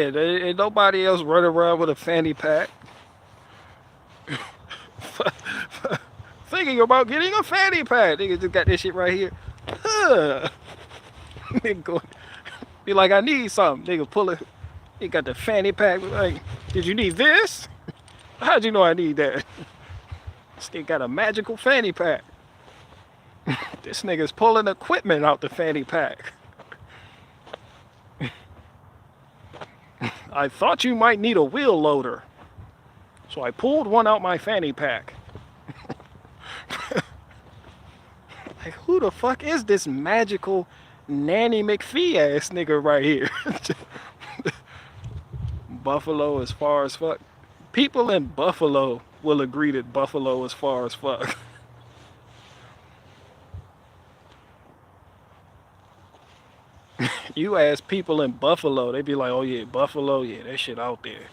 A: there ain't nobody else running around with a fanny pack. Thinking about getting a fanny pack. Nigga just got this shit right here. Nigga go, be like, I need something. Nigga pull it. He got the fanny pack. Like, did you need this? How'd you know I need that? This nigga got a magical fanny pack. This nigga's pulling equipment out the fanny pack. I thought you might need a wheel loader, so I pulled one out my fanny pack. Like, who the fuck is this magical Nanny McPhee ass nigga right here? Buffalo is far as fuck. People in Buffalo will agree that Buffalo is far as fuck. You ask people in Buffalo, they be like, oh yeah, Buffalo, yeah, that shit out there.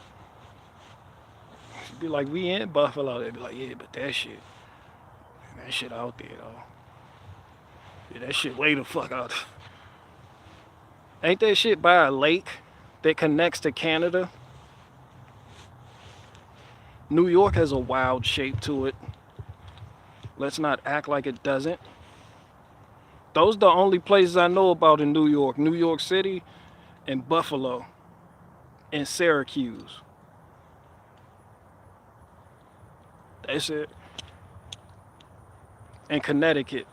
A: Be like, we in Buffalo. They be like, yeah, but that shit out there though. Yeah, that shit way the fuck out. Ain't that shit by a lake? that connects to Canada. New York has a wild shape to it. Let's not act like it doesn't. Those are the only places I know about in New York. New York City and Buffalo and Syracuse. That's it. And Connecticut.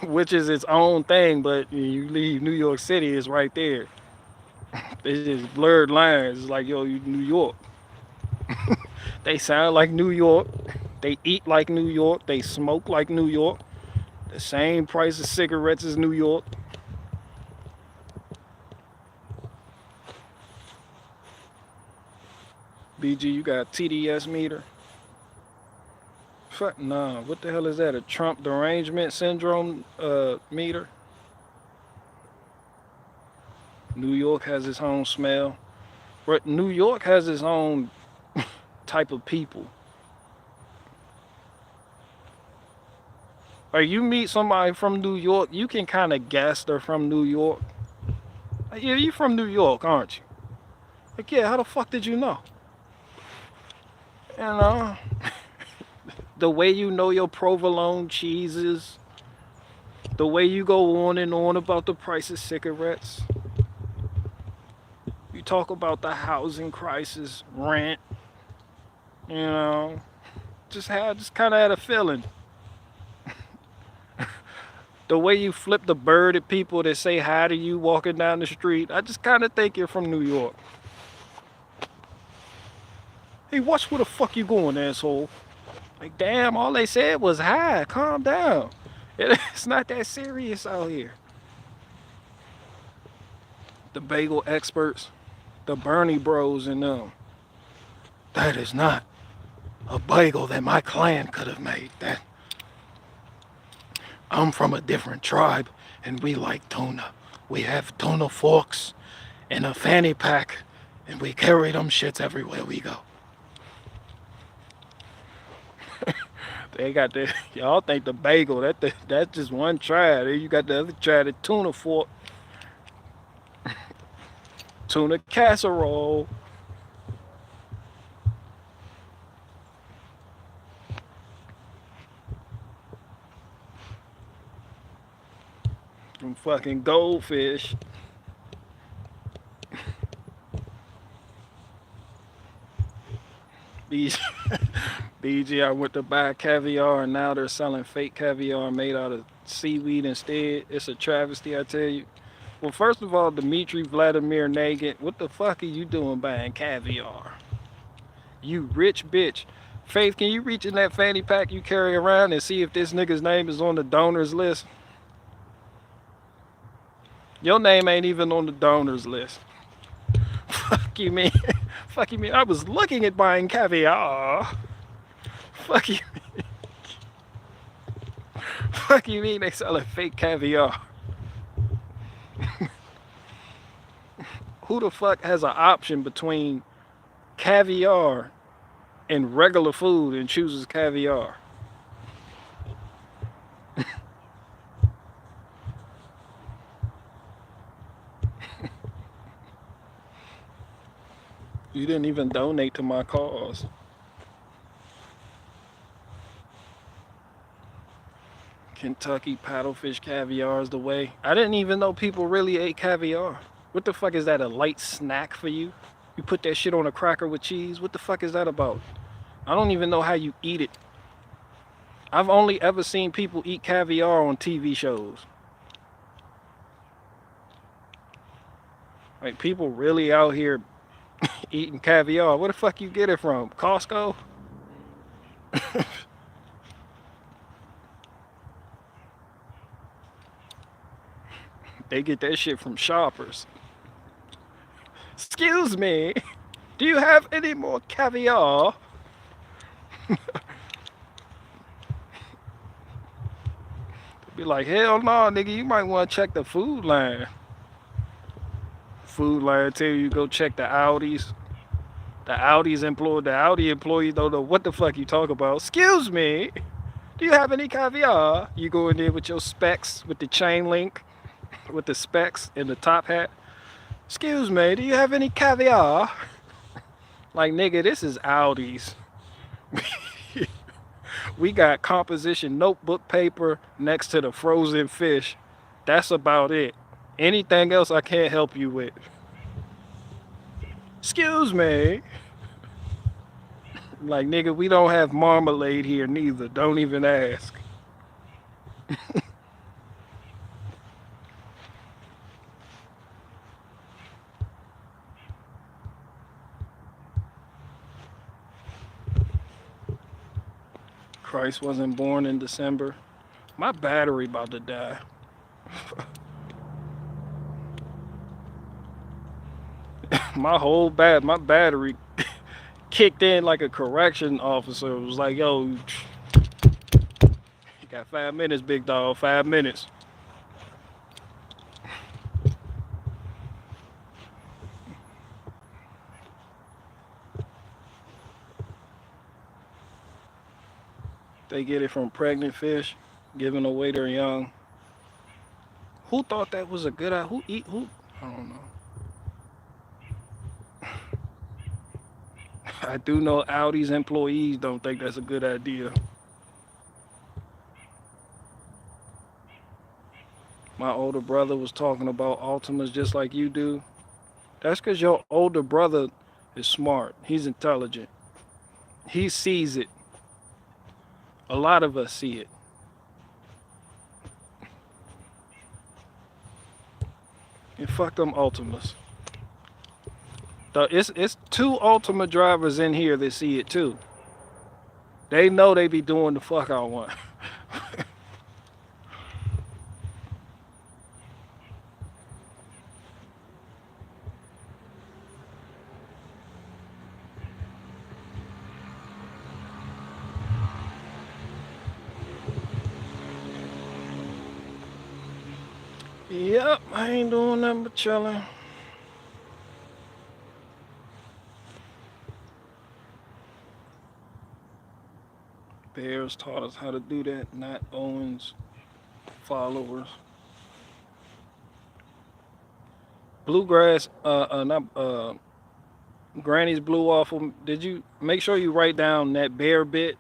A: Which is its own thing, but you leave New York City, it's right there. It's just blurred lines. It's like, yo, you New York. They sound like New York. They eat like New York. They smoke like New York. The same price of cigarettes as New York. BG, you got a TDS meter? Fuck nah. What the hell is that? A Trump derangement syndrome meter? New York has its own smell. But New York has its own type of people. Like, you meet somebody from New York, you can kind of guess they're from New York. Like, yeah, you from New York, aren't you? Like, yeah, how the fuck did you know? You know, the way you know your provolone cheeses, the way you go on and on about the price of cigarettes. You talk about the housing crisis, rent, you know, just kind of had a feeling. The way you flip the bird at people that say hi to you walking down the street, I just kind of think you're from New York. Hey, watch where the fuck you going, asshole. Like, damn, all they said was hi, calm down. It's not that serious out here. The bagel experts, the Bernie bros and them. That is not a bagel that my clan could have made. That I'm from a different tribe and we like tuna. We have tuna forks and a fanny pack and we carry them shits everywhere we go. They got the, y'all think the bagel, that's just one tribe. Then you got the other tribe, the tuna fork. Tuna casserole. Them fucking goldfish. BG, I went to buy caviar and now they're selling fake caviar made out of seaweed instead. It's a travesty, I tell you. Well, first of all, Dmitry Vladimir Nagin, what the fuck are you doing buying caviar? You rich bitch. Faith, can you reach in that fanny pack you carry around and see if this nigga's name is on the donors list? Your name ain't even on the donors list. Fuck you, man. Fuck you, man. I was looking at buying caviar. Fuck you, man. Fuck you, mean they selling fake caviar? Who the fuck has an option between caviar and regular food and chooses caviar? You didn't even donate to my cause. Kentucky paddlefish caviar is the way. I didn't even know people really ate caviar. What the fuck is that, a light snack for you? You put that shit on a cracker with cheese? What the fuck is that about? I don't even know how you eat it. I've only ever seen people eat caviar on TV shows. Like, people really out here eating caviar. Where the fuck you get it from? Costco? They get that shit from Shoppers. Excuse me, do you have any more caviar? Be like, hell no, nigga, you might want to check the food line. Food line tell you go check the Audis. The Audi employees don't know what the fuck you talk about. Excuse me, do you have any caviar? You go in there with your specs with the chain link. with the specs and the top hat. Excuse me, do you have any caviar? Like, nigga, this is Audi's. We got composition notebook paper next to the frozen fish. That's about it. Anything else I can't help you with. Excuse me. Like, nigga, we don't have marmalade here neither. Don't even ask. Christ wasn't born in December. My battery about to die. my battery kicked in like a correction officer. It was like, yo, you got 5 minutes, big dog, 5 minutes. They get it from pregnant fish, giving away their young. Who thought that was a good idea? Who? I don't know. I do know Audi's employees don't think that's a good idea. My older brother was talking about Ultimas just like you do. That's because your older brother is smart. He's intelligent. He sees it. A lot of us see it. And fuck them Ultimas. It's 2 Ultima drivers in here that see it too. They know they be doing the fuck I want. Yep, I ain't doing nothing but chilling. Bears taught us how to do that, not Owen's followers. Bluegrass, Granny's blue waffle. Did you make sure you write down that bear bit?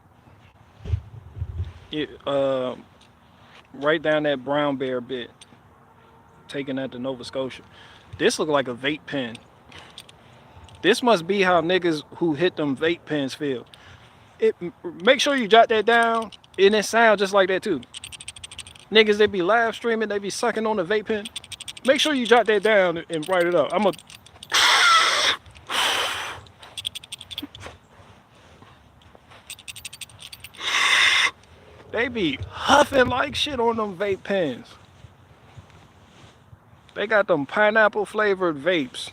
A: Write down that brown bear bit. Taking that to Nova Scotia. This look like a vape pen. This must be how niggas who hit them vape pens feel. Make sure you jot that down, and it sounds just like that too. Niggas that be live streaming, they be sucking on the vape pen. Make sure you jot that down and write it up. They be huffing like shit on them vape pens. They got them pineapple flavored vapes.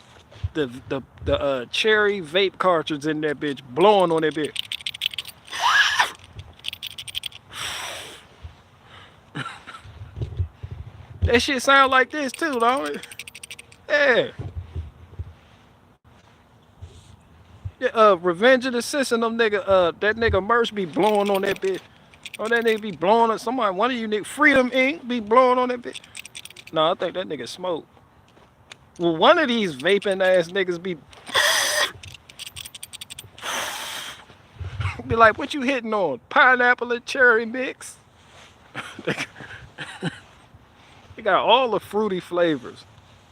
A: The cherry vape cartridge in that bitch, blowing on that bitch. That shit sound like this too, don't it? Yeah. Revenge of the Sis and them nigga, that nigga Merch be blowing on that bitch. Or that nigga be blowing on somebody, one of you niggas, Freedom Inc. be blowing on that bitch. No, I think that nigga smoke. Well, one of these vaping ass niggas be like, what you hitting on? Pineapple and cherry mix? They got all the fruity flavors.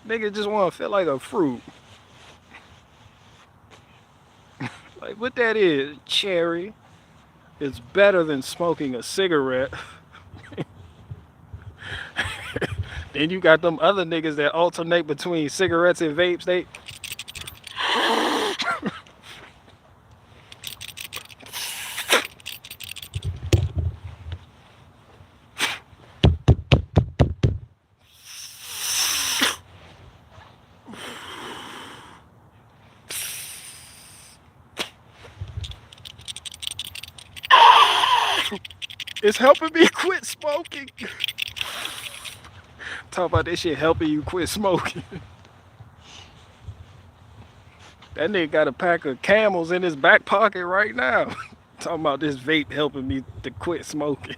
A: Nigga just want to feel like a fruit. Like, what that is? Cherry. It's better than smoking a cigarette. Then you got them other niggas that alternate between cigarettes and vapes. They it's helping me quit smoking. Talk about this shit helping you quit smoking. That nigga got a pack of Camels in his back pocket right now. Talking about this vape helping me to quit smoking.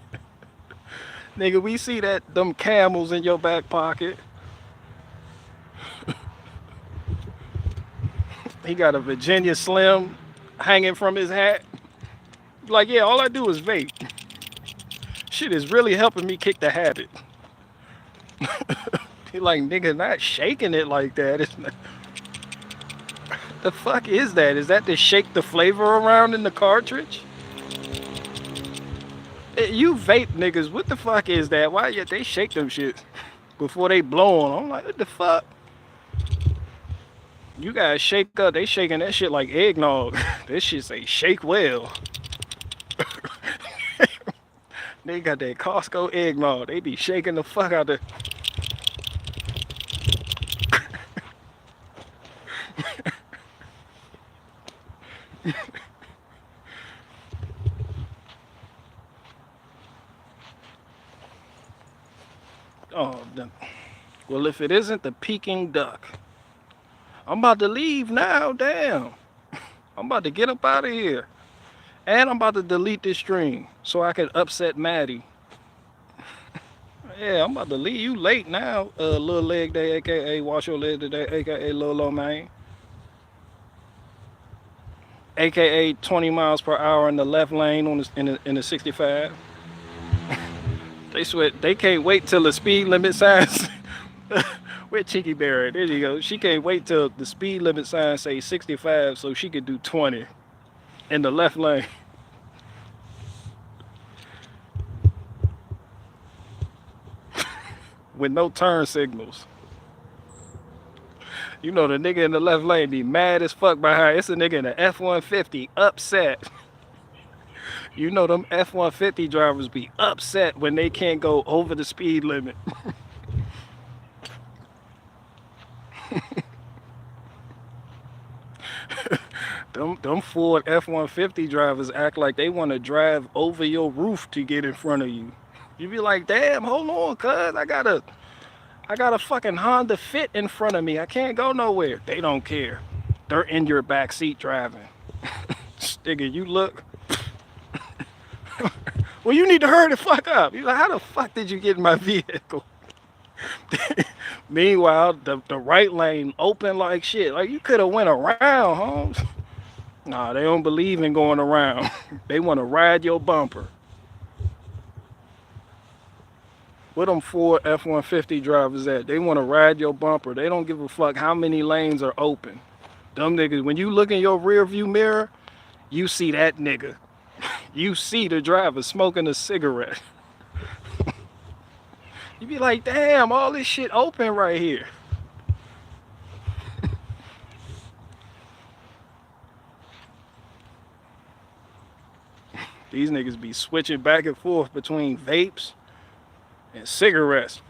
A: Nigga, we see that them Camels in your back pocket. He got a Virginia Slim hanging from his hat. Like, yeah, all I do is vape. Shit is really helping me kick the habit. He like, nigga, not shaking it like that. It's not... The fuck is that? Is that to shake the flavor around in the cartridge? You vape niggas, what the fuck is that? Why yet they shake them shit before they blow on? I'm like, what the fuck? You guys shake up, they shaking that shit like eggnog. This shit say shake well. They got that Costco eggnog. They be shaking the fuck out of. Oh, well, if it isn't the Peking duck, I'm about to leave now. Damn, I'm about to get up out of here, and I'm about to delete this stream so I can upset Maddie. Yeah, I'm about to leave. You late now, little leg day, aka wash your leg today, aka Lolo man, aka 20 miles per hour in the left lane on in the 65. They sweat. They can't wait till the speed limit signs. Where Cheeky Berry? There you go. She can't wait till the speed limit sign say 65 so she could do 20 in the left lane. With no turn signals. You know the nigga in the left lane be mad as fuck behind. It's a nigga in the F-150 upset. You know them F-150 drivers be upset when they can't go over the speed limit. Them Ford F-150 drivers act like they want to drive over your roof to get in front of you. You be like, damn, hold on, cuz I got a fucking Honda Fit in front of me. I can't go nowhere. They don't care. They're in your back seat driving. Nigga, you look. Well, you need to hurry the fuck up. You're like, how the fuck did you get in my vehicle? Meanwhile, the right lane open like shit. Like, you could have went around, Holmes. Nah, they don't believe in going around. They want to ride your bumper. Where them Ford F-150 drivers at? They want to ride your bumper. They don't give a fuck how many lanes are open. Them niggas, when you look in your rear view mirror, you see that nigga. You see the driver smoking a cigarette. You be like, damn, all this shit open right here. These niggas be switching back and forth between vapes and cigarettes.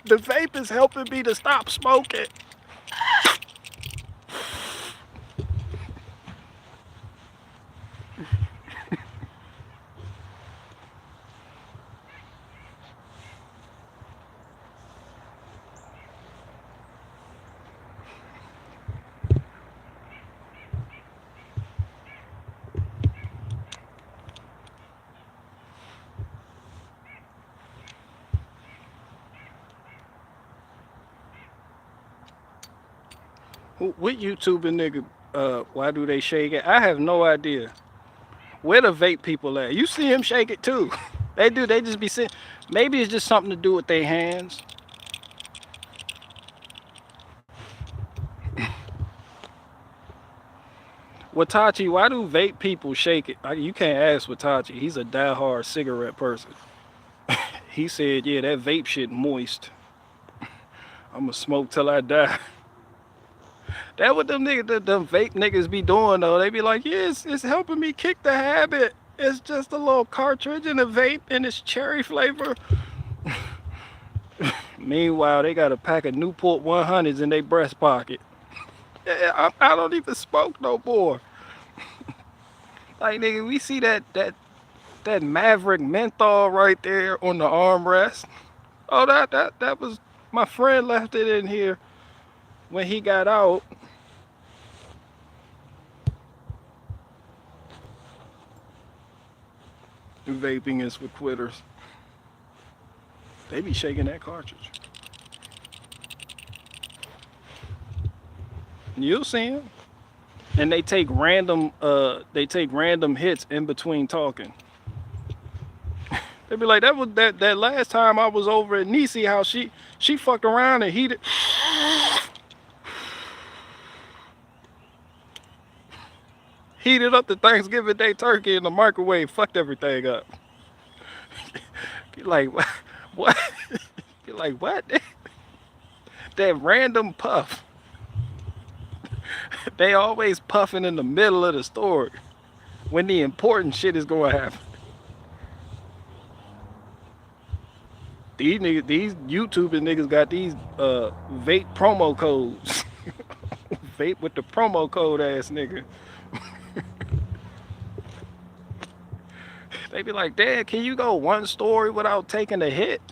A: The vape is helping me to stop smoking. What YouTubing nigga, why do they shake it? I have no idea. Where the vape people at? You see him shake it too. They do, they just be sitting. Maybe it's just something to do with their hands. Watachi, why do vape people shake it? You can't ask Watachi. He's a diehard cigarette person. He said, yeah, that vape shit moist. I'ma smoke till I die. That what them niggas, them vape niggas be doing though. They be like, yeah, it's helping me kick the habit. It's just a little cartridge and a vape and it's cherry flavor. Meanwhile, they got a pack of Newport 100s in their breast pocket. Yeah, I don't even smoke no more. Like, nigga, we see that Maverick menthol right there on the armrest. Oh, that was my friend left it in here when he got out. Vaping is for quitters. They be shaking that cartridge. You'll see them. And they take random hits in between talking. They be like, that last time I was over at Niecy house, she fucked around and heated up the Thanksgiving Day turkey in the microwave, fucked everything up. You're like, what? You're like, what? That random puff. They always puffing in the middle of the story when the important shit is going to happen. These YouTubing niggas got these vape promo codes. Vape with the promo code ass nigga. They be like, Dad, can you go one story without taking a hit?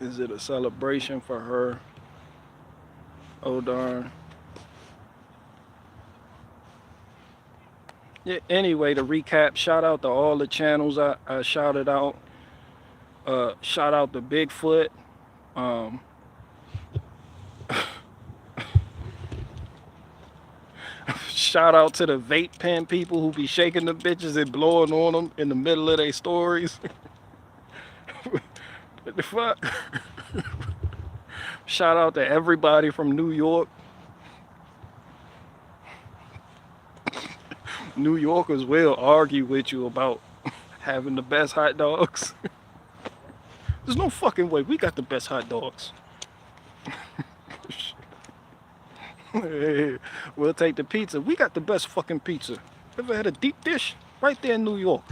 A: Is it a celebration for her? Oh, darn. Yeah, anyway, to recap, shout out to all the channels I shouted out. Shout out to Bigfoot. Shout out to the vape pen people who be shaking the bitches and blowing on them in the middle of their stories. What the fuck? Shout out to everybody from New York. New Yorkers will argue with you about having the best hot dogs. There's no fucking way we got the best hot dogs. We'll take the pizza. We got the best fucking pizza. Ever had a deep dish? Right there in New York.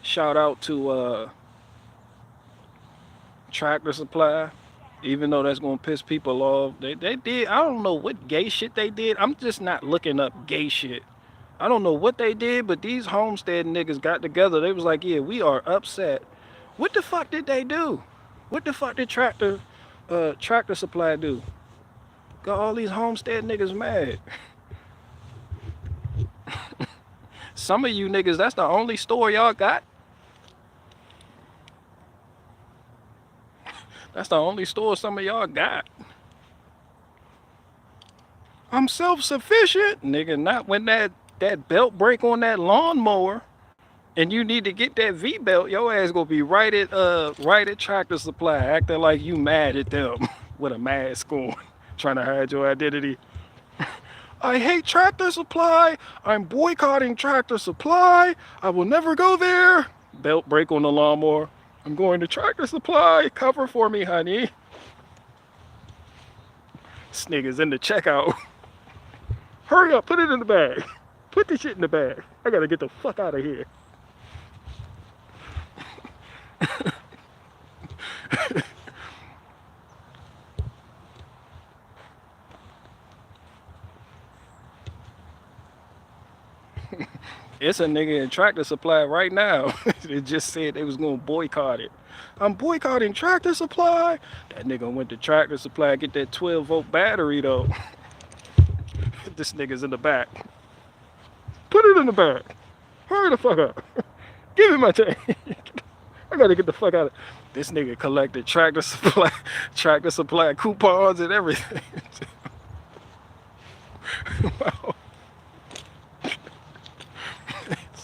A: Shout out to Tractor Supply. Even though that's gonna piss people off. They did, I don't know what gay shit they did. I'm just not looking up gay shit. I don't know what they did, but these homestead niggas got together. They was like, yeah, we are upset. What the fuck did they do? What the fuck did Tractor Supply do? Got all these homestead niggas mad. Some of you niggas, that's the only store y'all got. That's the only store some of y'all got. I'm self-sufficient. Nigga, not when that belt break on that lawnmower and you need to get that V-belt, your ass gonna be right at Tractor Supply, acting like you mad at them with a mask on, trying to hide your identity. I hate Tractor Supply. I'm boycotting Tractor Supply. I will never go there. Belt break on the lawnmower. I'm going to Tractor Supply. Cover for me, honey. This nigga's in the checkout. Hurry up, put it in the bag. Put the shit in the bag. I gotta get the fuck out of here. It's a nigga in Tractor Supply right now. They just said they was gonna boycott it. I'm boycotting Tractor Supply. That nigga went to Tractor Supply, get that 12-volt battery though. This nigga's in the back. Put it in the bag. Hurry the fuck up. Give me my change. I gotta get the fuck out of this nigga collected Tractor Supply coupons and everything. Wow.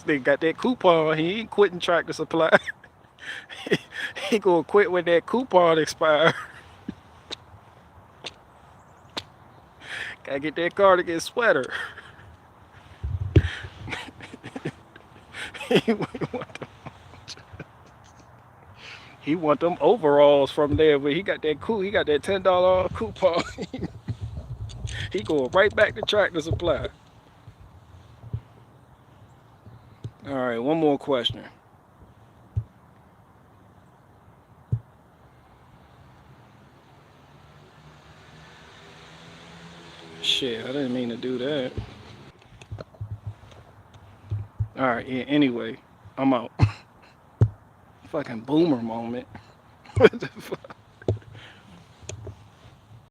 A: They got that coupon. He ain't quitting Tractor Supply. He gonna quit when that coupon expires. Gotta get that cardigan sweater. He want them overalls from there, but he got that $10 coupon. He going right back to Tractor Supply. All right, one more question. Shit, I didn't mean to do that. All right, yeah, anyway, I'm out. Fucking boomer moment. What the fuck?